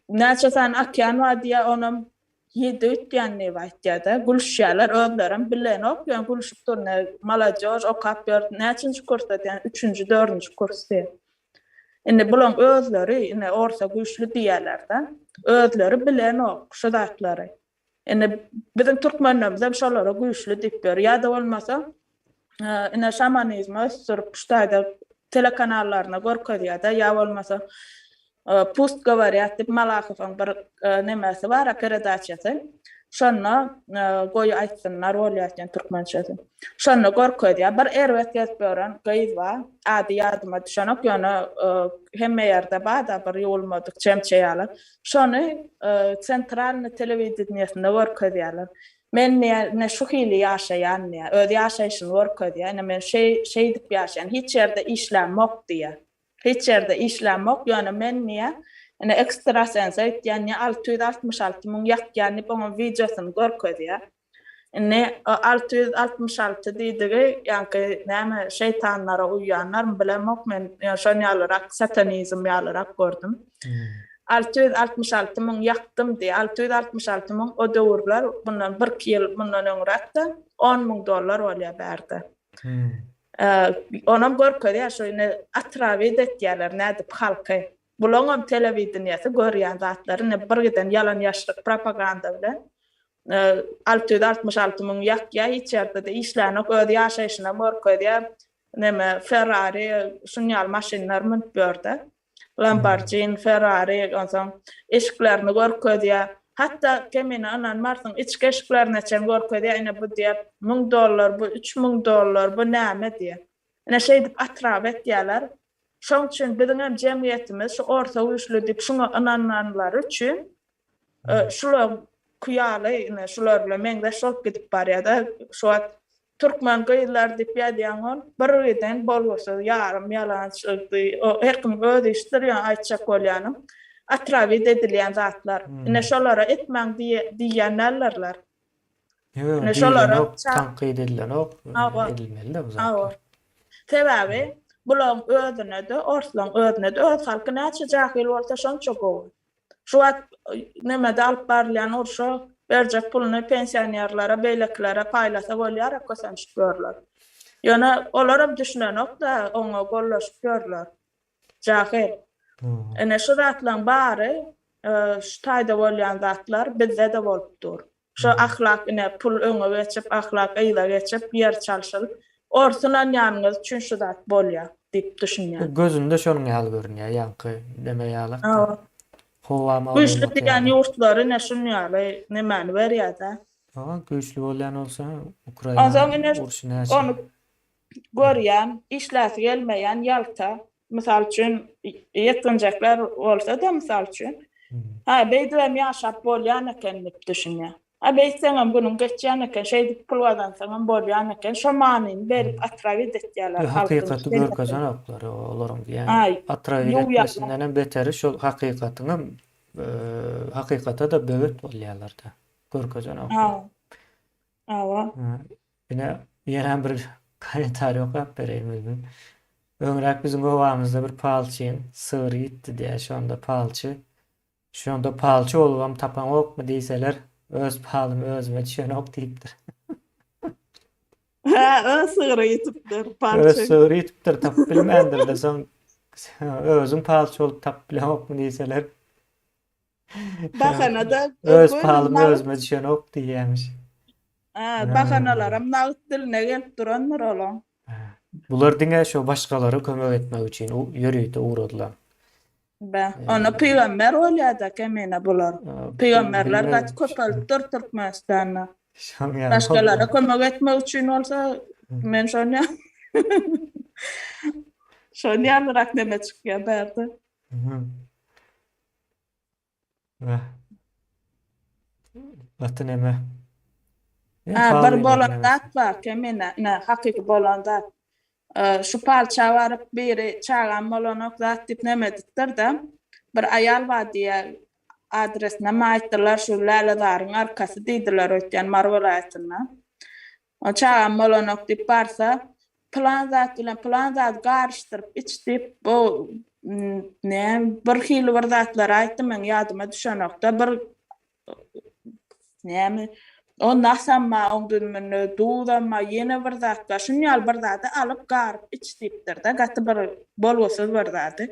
näçe tane okyan var diýe onam 7 ötýänni aýtdy. Gülüşýärler özlerim bilenok, ýani gülüşip durnar. Malajor okapýar, näçinji kursda diýen 3-nji, 4-nji kursda. Indi bulan özleri ine orta güýçli diýerler-de. Özleri bilenok şu zatlary. Indi biziň türkmenlerimiz hem şolara güýçli diýip ber. Ýa-da bolmasa ine şamanizm ösürüp ştaýda telekanallarına görkezýär-de, ýa bolmasa pust govoryat diýip Malakowyň bir nemesi bar, peredachasy. Şonna goýy aýtsynlar bolýar türkmençesi. Şonna görkezýär, bir erwet gezip gören gyz bar, ady ýadyma düşenok, ýöne hemme ýerde bada bir ýolmadyk çemçeýalar. Şonu sentralny telewiziýasynda görkezýärler. Men ne şu hili ýaşaýan, öz ýaşaýyşyny görkezýär, men şey diýip ýaşaýan, hiç ýerde işlemok diýär. Hiç ýerde işlemok, ýöne men ene ekstrasens aýtýan 666 000 ýakýany bu videosyny görkezýär. Ene 666 diýdigi, ýani näme şeytanlara uýanlar bilemok, men şonu ýalyrak satanizm ýalyrak gördüm. 666 000 ýaktym diýe, 666 000 o döwürler bundan 1 ýyl bundan öňräkde $10,000 bolýar berdi. Onam görkezýär şoýny atrawy edýärler nädip halky. Buloňam telewideniyeti görýän zatlary ne bir giden yalan ýaşlyk propaganda bilen 666 000 ýakýa içeride de işlänik özi ýaşaýyşyna görkezýär. Neme Ferrari şunyal maşinlar minip börde. Lamborghini, Ferrari, ondan eşiklerini görkezýär. Hatta kemine anan martyň içki eşiklerine çem görkezýär. Ine bu diýip $1000, bu $3000, bu näme diýip. Ine şeýdip atrap etýärler. Şoň üçin bizim jemgyýetimiz şu orta güýçlü dip şuňa ananlar üçin şular kuýaly, ine şular bilen meňdeş bolup gidip barýar-da. Şu Türkmen gaýlar dip ýadyňar bir giden bolsa ýarym ýalan o her kim özi işdirýän aýtjak bolýanym. Atrawy edilýän zatlar. Ine şolara etmäň diýenlerler. Ine şolara tanqid edilen edilmeli de bu zatlar. Sebäbi bulan özüne de, ortalan özüne de öz halky näçe jahil bolsa şonça gowy. Şu wagt nemede alyp barylýan urşa berjek puluny pensionerlere, beýleklere paýlasa bolýar, kosançyp görler. Ýöne olar düşünenok da oňa gollaşyp görler. Jahil. Ene şu zatlaryň bary şu taýda bolýan zatlar bizde de bolupdyr. Şu ahlak ine pul öňe geçip, ahlak ýyla geçip, ýer çalşylyp, ortadan ýanyňyz üçin şu zat bolýar diýip düşünýär. Gözünde şonuň ýaly görünýär, ýanky deme ýaly. Güýçli diýen ýurtlary ne şunýaly nemeni berýär-de. Güýçli bolýan bolsa Ukraina urşuny onu görýän, işläsi gelmeýän ýalta, misal üçin ýetginjekler bolsa da misal üçin. Beýdem ýaşap bolýan eken diýip düşünýär. Beýseňem bunuň geçýän eken şeýdi pulwadan saňam bolýan eken şo manyny berip atrawy edýärler. Hakykaty görkezän oklary olaryň ýani atrawy etmesinden beteri şol hakykatyny hakykata da böwet bolýarlar da. Görkezän oklary. Ine ýene bir komentar okap bereýim. Öňrek bizim gowamyzda bir palçyn syr ýitdi diýär şonda palçy. Şonda palçy bolgam tapan okmy diýseler öz palymy özüme düşen ok diýipdir. Öz syry ýitipdir palçy. Öz syry ýitipdir tap bilmendir de soň özüň palçy bolup tap bilen okmy diýseler. Bahanada öz palymy özüme düşen ok diýýärmiş. Bahanalarym nagyt diline gelip duranlar olam. Bular diňe şo başgalary kömek etmek üçin ýöreýde uğradylar. Ona peýgamber bolýar-da kemene bular. Peýgamberler gat köpeldir Türkmenistanda. Başgalara kömek etmek üçin bolsa men şoňa şoňa neme çykýar berdi. Batı neme? Bir bolandat bar kemene hakyky bolandat. Şu palça varıp biri çağan bolanok zat dip nemeditdir da bir ayal var diýär adresine maýtdylar şu läladaryň arkasy diýdiler ötýän marwalaýatyna. O çağan bolanok dip barsa plan zat garşdyryp içdip bu bir hili bir zatlar aýtdy men ýadyma düşenokda bir näme o nasamma on günmünü duudama yeni bir zatda şunyal bir zatda alıp garıp içdipdir da gatı bir bolgosuz bir zatda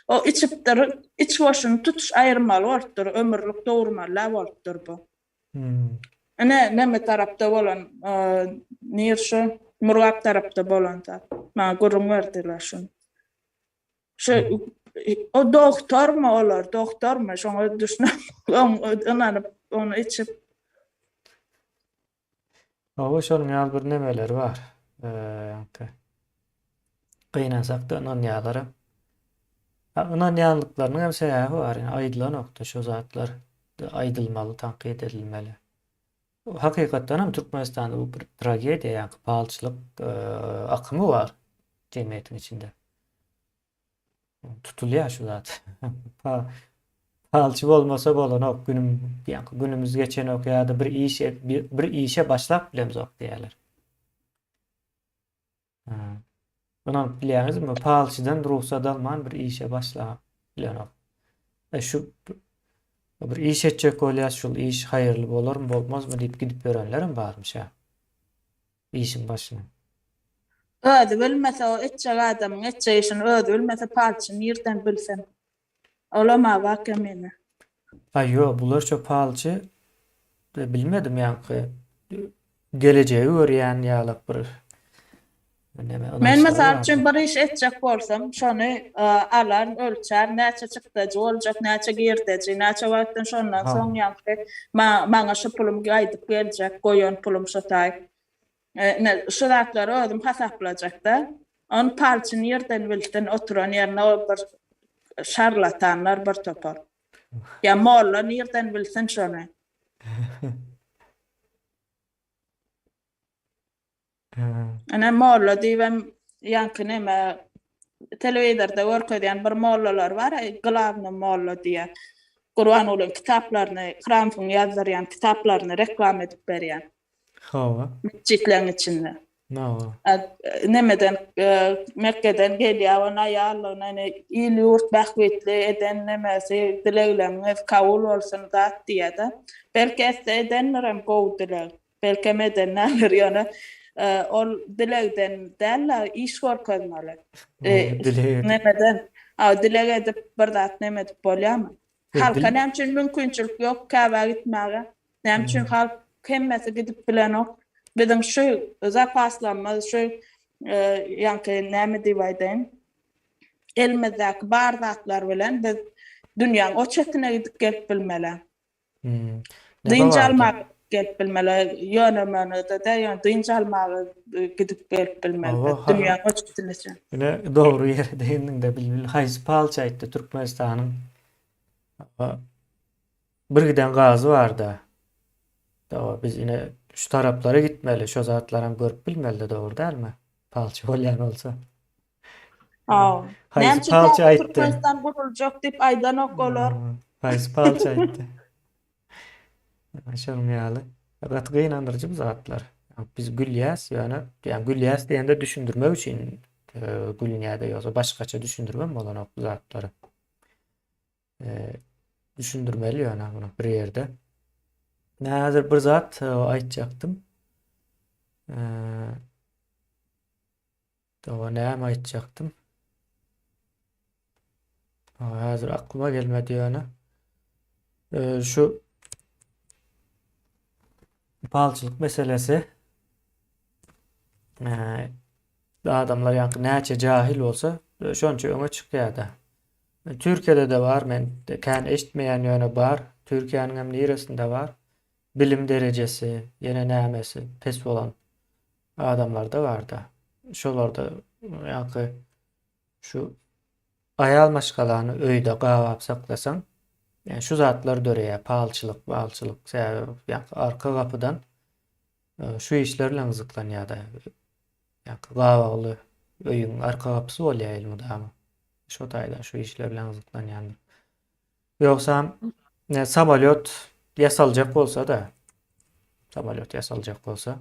o içipdir iç boşunu tutuş ayırmalı bolupdyr ömürlük doğurmalı bolupdyr bu. Neme tarapda bolan nirşi Murgap tarapda bolan da ma gurrun verdiler şunu. O doktor mu olar doktor mu şonu düşünüp onu içip şonuň ýaly bir nemeleri bar. Gynansak da onuň ýalary. Onuň ýalyklarynyň hem sebäbi bar. Aýdylan okda şo zatlar aýdylmaly, tanqid edilmeli. Hakykatdan hem Türkmenistanda bu bir tragediýa, palçylyk akymy bar jemgyýetiň içinde. Tutulýar şu zat. Palçy bolmasa bolanok günümüz geçen ok ýa-da bir işe başlap bilemiz ok diýerler. Bunu bilýäňizmi? Palçydan ruhsat alman bir işe başlap bilen ok. Şu bir iş etjek bolýar, şol iş haýyrly bolarmy, bolmazmy diýip gidip görenlerim barmy şa. İşin başyna. Özi bilmese o etjek adamyň etjek işini özi bilmese palçyny ýerden bilsen. Olama waka mene. Ha yo bular çok pahalıçı bilmedim yani geleceği görýän ýalyk bir neme ona Men işler mesal üçin vardı. bir iş etjek bolsam, şonu alar, ölçär, näçe çykdyjy boljak, näçe girdiji, näçe wagtdan şondan Ha. soň ýa-da maňa şu pulum gaýdyp geljek, goýan pulum şotay. Şu zatlary özüm hasaplajak-da. On palçyny ýerden bilsen oturan ýerine o bir şarlatanlar bir topar. Ya molla ýerden bilsen şonu. Ana molla diýem ýanky näme telewizorda görkezýän bir mollalar bar, glavny molla diýe. Gurban bolan kitaplaryny, Kramfyň ýazarýan kitaplaryny reklam edip berýär. Ha. Mesjitleň içinde. No. Nemeden Mekke'den gelýär ona ýalyny ýyl ýurt bahwetli eden nemesi dilegleriniz kabul bolsun zat diýär-de. Belki eden gowy dileg. Belki meden näler ýöne ol dilegden däl iş görkezmeli. Dileğe Nemeden dileg edip bir zat neme edip bolýarmy? Halka näçe mümkinçilik ýok käbä gitmäge. Näçe halk kemmesi gidip bilenok. Bizim şu zapaslanmaz şu ýanky näme diýýärden elimizdäki bar zatlar bilen biz dünýäň o çetine gidip gelip bilmeli. Dynja almak gelip bilmeli. Ýönemeni de ýa dynja almagy gidip gelip bilmeli. Dünýäň o çetine. Yine doğru yere değindin de bilbil. Haýsy palça aýtdy Türkmenistanyň bir giden gazy barda. Biz yine şu taraplara gitmeli, şu zatlaram görüp bilmeli doğru dälmi? Palça bolýan bolsa. Haýsy palça aýtdy? Türkmenistan guruljak diýip aýdanok bolar. Haýsy palça aýtdy? Şolmýaly. Gatgy inandyrjy bu zatlar. Biz gülýäs, ýani gülýäs diýende düşündirmek üçin gülýärde ýoksa başgaça düşündirmem bolan o zatlary. Düşündirmeli ýani bunu bir ýerde. Näzir bir zat aýtjaktym. Näme aýtjaktym? Häzir aklyma gelmedi ýani. Şu palçylyk meselesi adamlar ýanky näçe jahil bolsa şonça öňe çykýar-da. Türkiýede de bar, men kän eşitmeýän ýöne bar. Türkiýanyň hem niresinde bar. Bilim derecesi, ýene nämesi pes bolan adamlar da bar-da. Şolarda ýanky şu aýal maşgalany öýde gawap saklasaň, yani şu zatlar döreýär, palçylyk, balçylyk, ýanky arka gapydan şu işlerle ızyklanýar-da. Ýanky gawaly öýüň arka gapysy bolýar ilmudamy. Şu taýdan şu işlerle ızyklanýar. Ýoksa samolyot yasaljak bolsa da, samolyot yasaljak bolsa,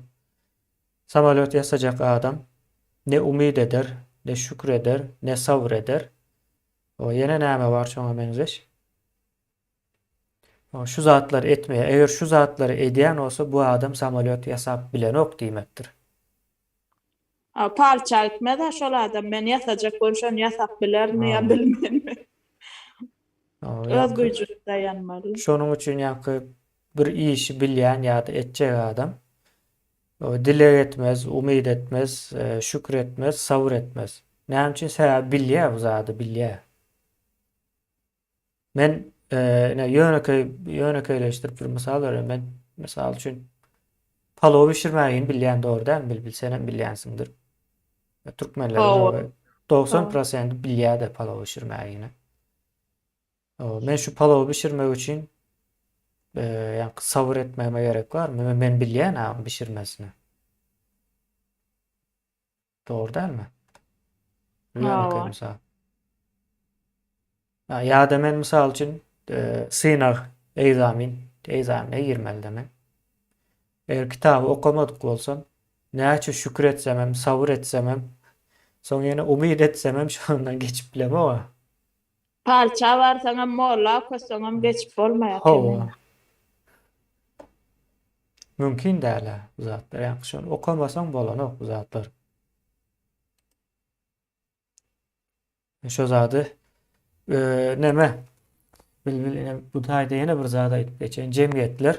samolyot yasajak adam ne umid eder, ne şükreder, ne sabr eder. O ýene näme bar şoňa benzeş? Şu zatlar etmeye, eğer şu zatları edýän olsa bu adam samolyot yasap bilenok diýmekdir. Palça etmede şol adam men yasajak bolşan yasap bilermi ýa bilmenmi? Öz güýjüne dayanmaly. Şonuň üçin ýanky bir işi bilýän ýa-da etjek adam dilek etmez, umid etmez, şükretmez, sabır etmez. Näme üçin sebäbi bilýär bu zady bilýär. Men yöneköýleşdirip bir misal berem. Men misal üçin palaw bişirmägini bilýän dogry däl, bilsenem bilýänsiňdir. Türkmenler 90% bilýär de palaw bişirmägini. Men şu palaw bişirmek üçin ýa sabır etmeme gerek barmy? Men bilýän bişirmesini. Dogry dälmi? Misal. Ya da men misal üçin synag egzamine girmeli demek. Eğer kitabı okamadyk bolsam, näçe şükretsemem, sabır etsemem, soň ýene umid etsemem şondan geçip bilem o. Palça barsaňam molla köseňam geçip bolmaýar. Mümkin däl bu zatlar. Ýa-ni şonu okamasaň bolanok bu zatlar. Şo zady neme bu taýda ýene bir zat aýdyp geçen jemgyýetler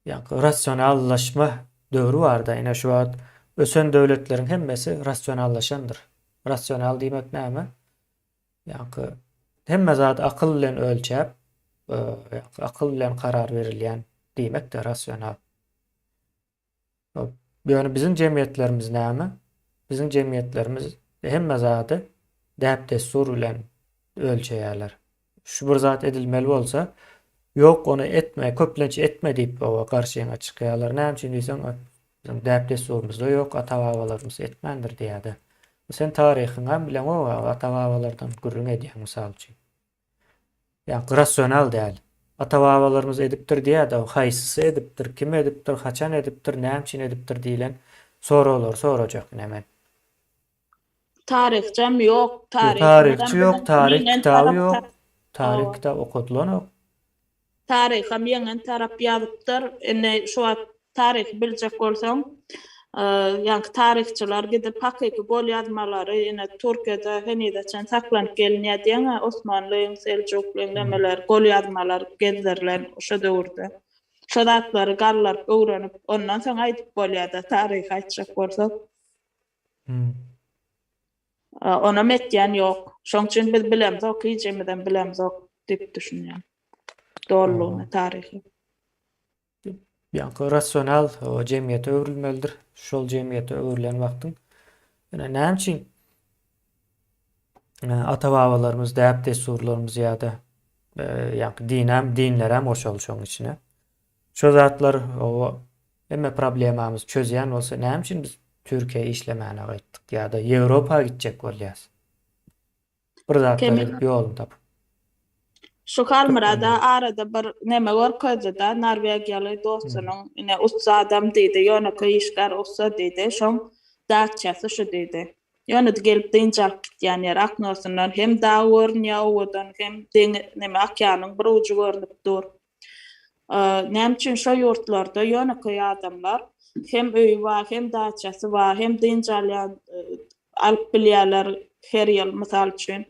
ýa-ni rasionallaşma döwrü bar da ýene şu wagt ösen döwletleriň hemmesi rasionallaşandyr. Rasional diýmek näme? Ýa-ni hemme zat akyl bilen ölçäp, akyl bilen karar berilýän diýmek de rasional. Ýöne bizim jemgyýetlerimiz näme? Bizim jemgyýetlerimiz hemme zady däp destur bilen ölçeýärler. Şu bir zat edilmeli bolsa, yok onu etme, köplençe etme diýip owa garşyňa çykýarlar. Näme üçin diýsen, bizim däp desturumyzda yok, ata-babalarymız etmendir diýýärdi. Sen taryhyňa bilen o ata-babalardan gürrüň edýän mysal üçin. Ýa rasional däl. Ata-babalarymız edipdir diýär-de, haýsysy edipdir, kim edipdir, haçan edipdir, näme üçin edipdir diýilen soralar sorajak näme. Tarihçem yok. Tarihçi yok, tarih kitabı yok. Tarih kitabı okudulan yok. Tariham ýeňen tarap ýazypdyr. Ene şu wagt tarih biljek bolsaň, ýa-ni tarihçiler gidip hakyky gol ýazmalary ene Türkiýede henide çen saklanyp gelinýär diýen Osmanlyň, Selçuklyň nemeler gol ýazmalary gezdirler şo döwürde. Şo zatlary garlar öwrenip ondan soň aýdyp bolýar-da tarih aýtjak bolsak. Ona metýän ýok. Şoň üçin biz bilemiz, okuyjymydan bilemiz diýip düşünýär. Doğruluğunu, tarihi. Ýa-ni rasional o jemgyýete öwrilmelidir. Şol jemgyýete öwrilen wagtyň näme üçin ata-babalarymız däp desturlarymız ýa-da ýa-ni dinler hem oşal şoň içine. Şo zatlar o emme problemamyz çözýän bolsa näme üçin biz Türkiýe işlemäne gaýtdyk ýa-da Ýewropa gitjek bolýas. Bir zatlar edip ýolun tapyp. Şu halmyrada arada bir neme gorkaýda Norwegiýaly dostunyň ine usta adam diýdi, ýöne işgar usta diýdi, şoň daççasy şu diýdi. Ýöne gelip diňjak gitýän ýer aknosyndan hem dağa görnýär owadan hem neme akýanyň bir uju görnüp dur. Näme üçin şo ýurtlarda ýöne adamlar hem öýü bar, hem daççasy bar, hem diňjalýan alyp bilýärler her ýyl mysal üçin.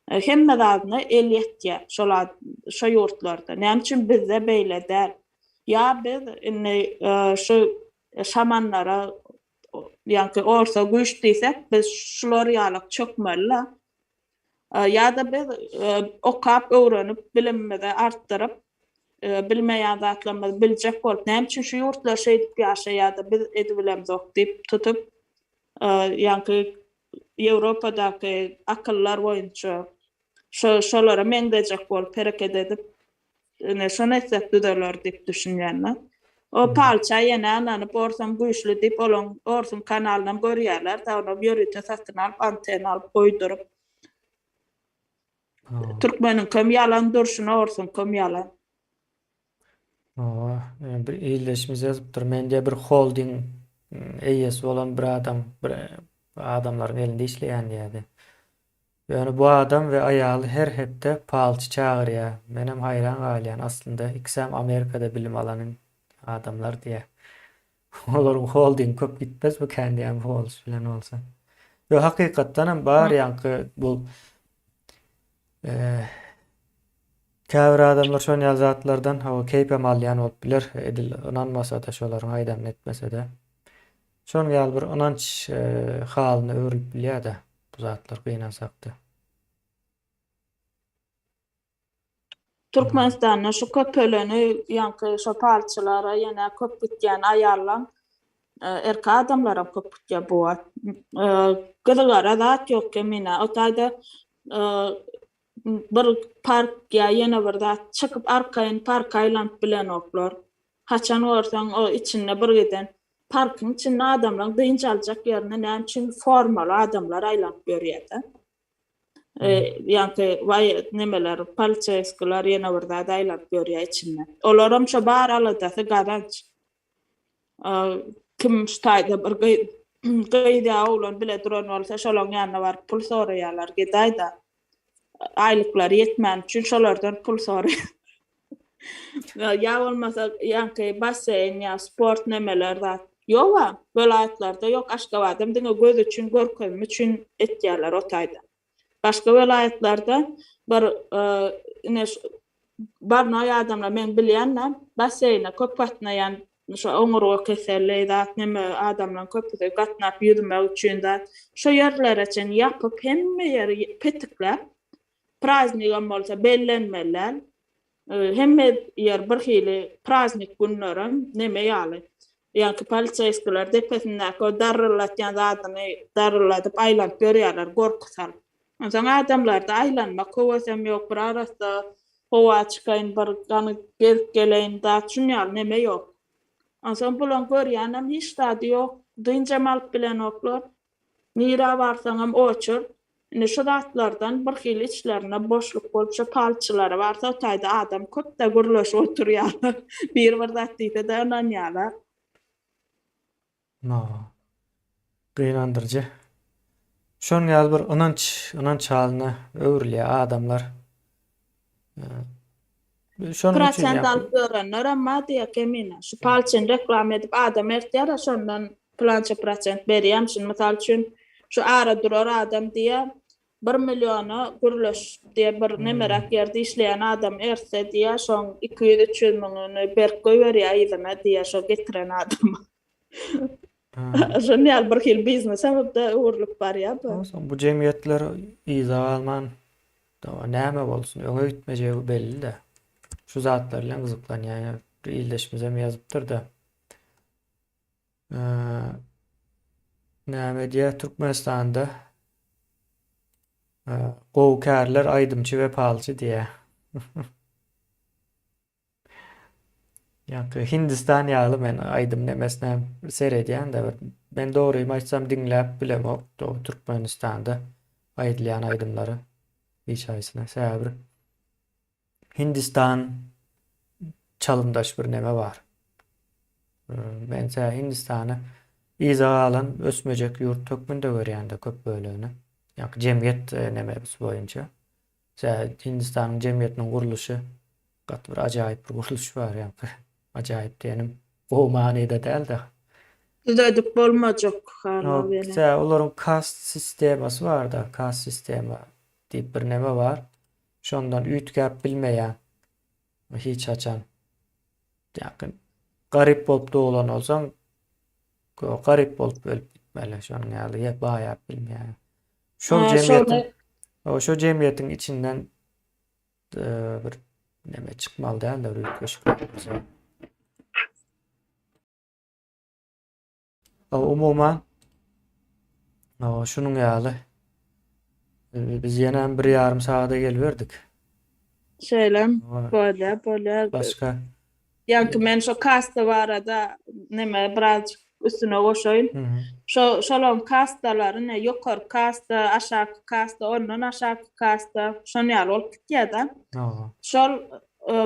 Hemme zadyny el ýetýär şo ýurtlarda. Näme üçin bizde beýle däl? Ya biz şu şamanlara ýa-ni orsa güýç diýsek, biz şular ýalyk çökmeli. Ya da biz okap öwrenip bilimimizi artdyryp bilmeýän zatlarymyzy biljek bolup, näme üçin şu ýurtlar şeý edip ýaşaýarda biz edibilemiz ok diýip tutup ýa-ni Ýewropadaky akyllar boýunça şolara meňdejek bolup hereket edip şonu etsek düzeler diýip düşünýärler. O palça ýene ananyp orsam güýçli diýip olaň orsun kanalyndan görýärler, taýda ýörüte satyn alyp anten alyp goýdurup. Türkmeniň kim ýalan durşuny orsun kim ýalan. Bir ýyldaşymyz ýazypdyr. Mende bir holding eýesi bolan bir adamlaryň elinde işleýän diýdi. Yani bu adam ve ayalı her hepde palçı çağırıyor. Benim hayran galyan aslında ikisem Amerika'da bilim alanın adamlar diye. Olurun holding köp gitmez bu kendi hem holding filan olsa. Yo hakikaten bar yankı bu käbir adamlar şon ýazatlardan o keype malyan olup bilir. Edil onanmasa da şolaryň aýdan etmese de. Şon ýaly bir onanç halyny öwrülip bilýär da. Bu zatlar gynasakdy. Türkmenistanda şu köpöleni ýa-ni şu palçylara ýene köp gitýän aýallar erkek adamlara köp gitýär bu. Gyzygara zat ýok kemine. O taýda bir park ýene bir zat çykyp arkaýyn park aýlanıp bilen oklar. Haçan görsäň o içinde bir giden parkyň içinde adamlar diňjaljak ýerine näme üçin formal adamlar aýlanıp görýärdi. Ýa-ni vay nemeler palçaýskylar ýene bir zat aýlanıp görýär içinde. Olaram şo bar aladasy garanç. Kim ştaýda bir gaýda oğlan bile duran bolsa şolaň ýanyna baryp pul soraýarlar, gidaýda. Aýlyklar ýetmän üçin şolardan pul soraýar. Ya bolmasa ýa-ni basen ýa sport nemeler zat Ýok, vilayetlarda ýok. Aşgabatym diňe göz üçin, görkezim üçin etýärler o taýda. Başga vilayetlarda bir ine barnaý adamlar men bilýänler basseýne köpatnaýan şo oňurugy keselliği zat neme adamlar köpüde gatnap ýürmek üçin zat şo ýerlere çen ýapyp hemme ýeri petiklep praznikam bolsa bellenmeler hemme ýer bir hili praznik günleri neme ýaly ýa-ni polisiýalar depesinde o darrylatýan zatyny darrylatyp aýlanyp görýärler gorkusal. Oňa adamlarda aýlanmak howasam ýok, bir arasda howa çykaýyn, bir gany gelip geleýin da düşünýär neme ýok. Oňa bulan görýänem hiç zady ýok. Dynja malyp bilen oklar. Nira barsaňam oçur. Ine şu zatlardan bir hili içlerine boşluk bolup şu palçylara barsa o taýda adam köp de gürleşip oturýar. Bir zat diýse de onanýarlar. No. Gynandyrjy. Şoň ýaly bir ynanç halyna öwrilýär adamlar. Şonuň üçin Prosent alyp görenler amma diýek emine. Şu palçyny reklam edip adam ertýär, şondan plança prosent berýär. Şunu mysal üçin şu ara durar adam diýe 1 milyona gürleş diye bir nemerek yerde işleyen adam erse diye şon 200-300 milyonu berk berýär ýa-da diye şo getiren adam. Şonu ýaly bir hil biznes sebäpde uğurlup barýar bu. Bu jemgyýetler iza alman näme bolsun öňe gitmejegi belli de. Şu zatlar bilen gyzyklanýar. İldeşmizem ýazypdyr da. Näme diýe Türkmenistanda gowkärler aýdymçy we palçy diýe. Ýa-ni Hindistan ýaly men aýdym nemesine seredýän de ben dogruýmy aýtsam diňläp bilemok. Türkmenistanda aýdylýan aýdymlary hiç aýsyna sebäbi Hindistan çalymdaş bir neme bar. Men Hindistany iza alan ösmejek ýurt tökmünde görýände köp bölüni. Ýa-ni jemgyýet nemesi boýunça. Hindistanyň jemgyýetiniň guruluşy gat bir ajaýyp bir guruluş bar ýa-ni. Ajaýyp diýenim. O manyda däl de. Düzedip bolmajak hala beni. Olaryň kast sistemasy bar da, kast sistema diýip bir neme bar. Şondan üýtgäp bilmeýän hiç açan ýakyn garyp bolup doglan bolsaň garyp bolup ölüp gitmeli şonuň ýaly baýap bilmeýän. Şo jemgyýetiň içinden bir neme çykmaly däl de üýtgeşik. Umuman şonuň ýaly biz ýene 1,5 saata gelberdik. Şeýlem, böyle. Başka Ýa-ni men şo kasta barada neme biraz üstüne goşaýyn. Şolom kastalaryny ýokary kasta, aşaky kasta, ondan aşaky kasta, şonu ýaly bolup gitýär-de. Şol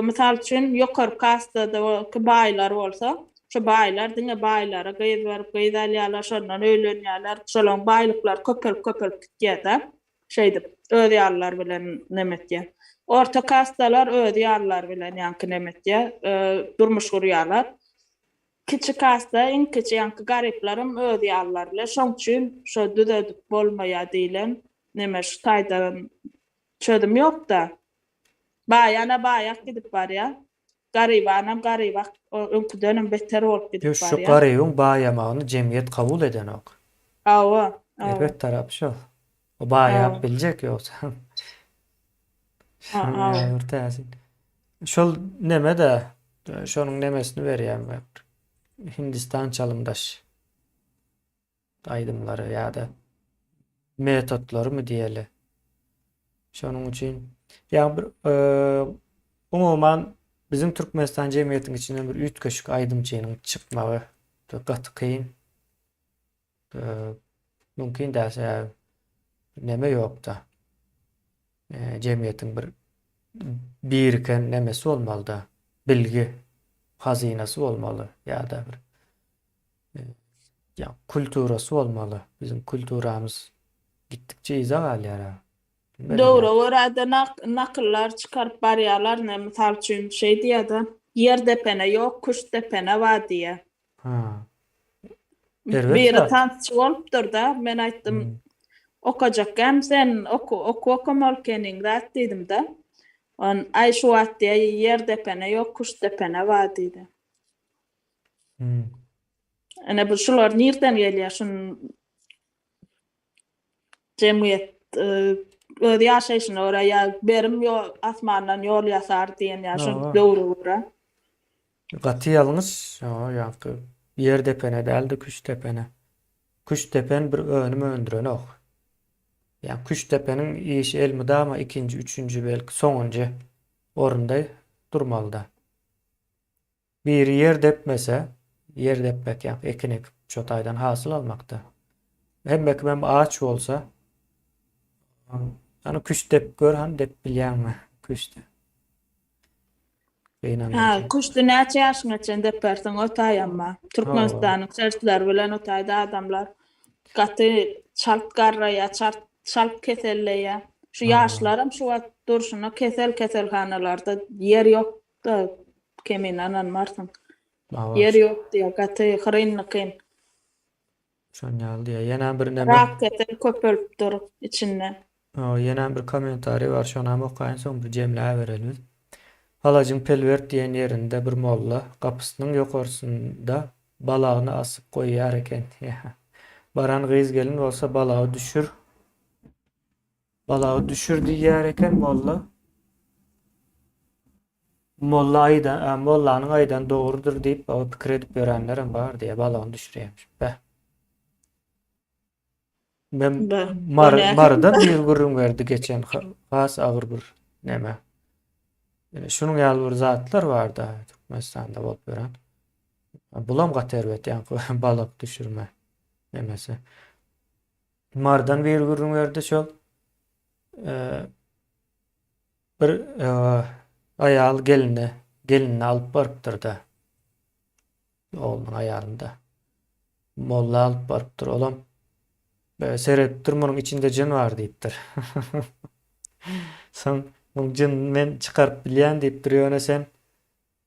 mysal üçin ýokary kastada baýlar bolsa, şo baýlar diňe baýlara gyýyp berip gyýdalýarlar, şondan öýlenýärler. Şolom baýlyklar köpelip gitýär-de. Şeýdip, öz ýarlar bilen nemetýär. Orta kastalar öz ýarlar bilen ýanky nemetýär, durmuş gurýarlar. Kiçi kasta, in kiçi ýanky garyplaryň öz ýarlar bilen. Şoň üçin şo düzedip bolmaýar diýilen neme şu taýdan çödüm ýok da. Baýana baýak gidip barýar. Garybanam garybak öňküden beter bolup gidip barýar. Şu garybyň baýamagyny jemgyýet kabul eden ok. Awa. Evet tarap şol. O baýap biljek ýoksa. Şol neme de şonuň nemesini berýän we Hindistan çalymdaş aýdymlary ýa-da metodlary mı diýeli. Şonuň üçin ýa-ni umuman bizim Türkmenistan jemgyýetiniň içinden bir üýtgeşik aýdymçynyň çykmagy gaty kyn. Mümkin däse neme ýok da. Jemgyýetiň bir biriken nemesi bolmaly da. Bilgi hazinesi bolmaly ýa-da bir kulturasy bolmaly. Bizim kulturamız gitdikçe iza galýar. Dogry, orada nakyllar çykaryp barýarlar, ne mysal üçin şey diýär-de, ýer depene ýok, kuş depene var diýe. Servet Biri zat. tanışçı bolupdyr da. Men aýtdym, Hmm. okajakkam sen okumal kening zat diýdim da. Ay şu wagt diýe yer depene ýok, kuş depene var diýdi. Hmm. Ene bu şular nirden gelýär? Şun jemgyýet özi ýaşaýyşyna görä ýa berim asmandan ýol ýasar diýen ýa şun Aa, döwre görä. gaty ýalňyş. Ýa-ni yer depene däldi, kuş tepene. Kuş tepen bir önüm öndüren ok. Yani kuş tepenin işi elmide ama ikinci, üçüncü belki sonuncu orunda durmalıda. Bir yer depmese, yer depmek yani ekinik çotaydan hasıl almakta. Hem belki hem ağaç olsa, hani kuş dep gör, hani dep bilýän mi? Kuş de. Ha, Beýnandyky. kuşdy näçe ýaşyňaçan depersiň otaýanma. Oo, Türkmenistanyň sertler bilen otaýda adamlar gaty çalp garraýa, çalp keselleýä. Şu aa, ýaşlaram şu wagt durşuna keselhanalarda yer ýok da kemine ananmarsyň. Yer avaş. ýok diýe gaty hyrynlykyn. Şon ýaly diýe. Ýene bir näme? Rak ketel köpölüp dur içinden. Ýene bir kommentary bar, şonam okaýyn soň bir jemläp bereliz. Halajyň Pelwert diýen ýerinde bir molla gapysynyň ýokarsynda balagyny asyp goýýar eken. Baran gyz gelin bolsa balagy düşür. Balagy düşür diýär eken molla. Molla aýdan, mollanyň aýdan dogrudur diýip o pikir edip berenlerim bar diýe balagyny düşürýärmiş. Bäh. Men Ba, o näme? marda bir gurrun berdi geçen has agyr bir näme. Şunun ýaly bir zatlar bar da Türkmenistanda bolup beren. Bulam gaterwet ýa balyk düşürme nemesi. Mardan bir gurrun berdi şol. Bir aýal gelinini alyp barypdyr da. Oğlunun ayarında. Molla alıp barypdyr. Olam seyretdir munyň içinde jin var diýipdir. Sen bu jin men çıkarıp bilýän diýipdir. Ýöne sen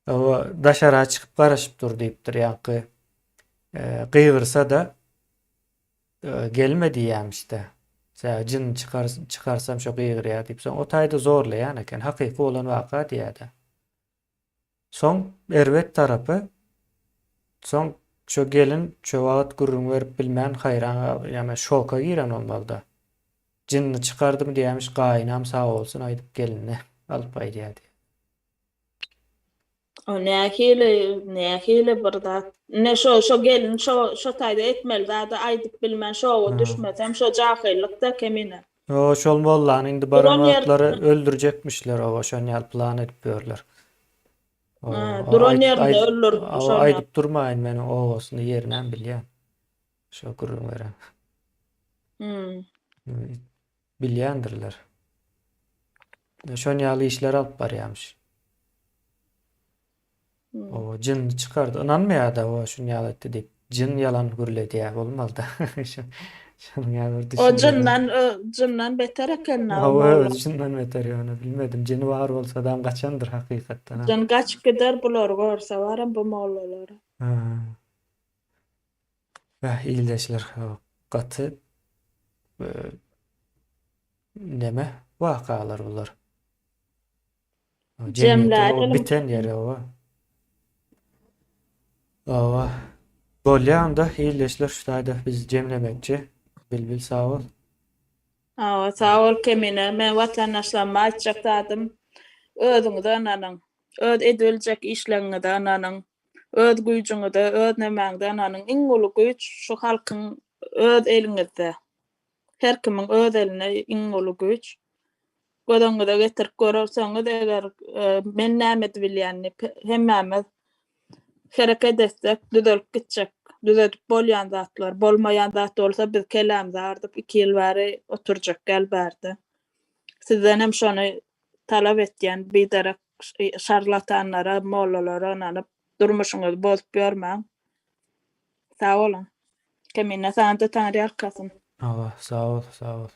o daşara çıkıp garaşyp dur diýipdir. Ýa-ni gıýgyrsa da gelmedi ýamışda. Sen jin çıkarsam şo gıýgyrýar diýip sen o taýda zorlaýan eken. Hakyky bolan waka diýär. Soň erwet tarapy soň şo gelin şo wagt gurrun berip bilmän haýran ýa-ni şoka giren bolmalyda. Jinni çıkardym diýämiş gaýnam sag bolsun aýdyp gelinni alyp aýdýar. O nähili bir zat. Ne şo gelin şo taýda etmeli da aýdyp bilmän şoga düşmesem şo jahylykda kemine. O şol mollany indi Duran baramatlary öldürecekmişler o şon ýaly plan edip berler. Duran ýerde öldürüp şo. Aýdyp durmaýyn meni owasyny ýerinden bilýän. Şo gurrun beren. Bilýändirler. Şon ýaly işler alyp barýarmyş. O jin çıkardı. Inanmaýar da o şunu ýaly etdi diýip. Jin ýalan gürledi ýa bolmaly da. Şonu ýaly bir O düşündim. jyndan beter eken O jyndan beter ýa-ni bilmedim. Jini bar bolsa adam gaçandyr hakykatdan. Jyn gaçyp gider bular görse baram bu mollalara. İldeşler gaty neme wakalar bular. Jemläýär biten ýere o. Awa. Bolýanda ildeşler şu taýda biz jemlemekçi. Bilbil sag bol. Sag ol kemine. Men watandaşlarma aýtjakdym. Özüňizi ananyň. Öz ediljek işleňizi ananyň. Öz güýjüňizi, öz nemäňizi ananyň. Iň uly güýç şu halkyň öz eliňizde. Her kimiň öz eline iň uly güýç. Gödüňize getirip görerseňiz eger men näme bilýänni hemmämiz hereket etsek düzelip gitjek. Düzelip bolýan zatlar, bolmaýan zat bolsa biz kelämizi ardyp 2 ýyl bäri oturjak gelberdi. Sizden hem şonu talap etýän biderek şarlatanlara, mollalara ananyp durmuşyňyzy bozup bermäň. Sag olun. Kemine sana da tanry arkasyn. Awa, sag ol, sag ol.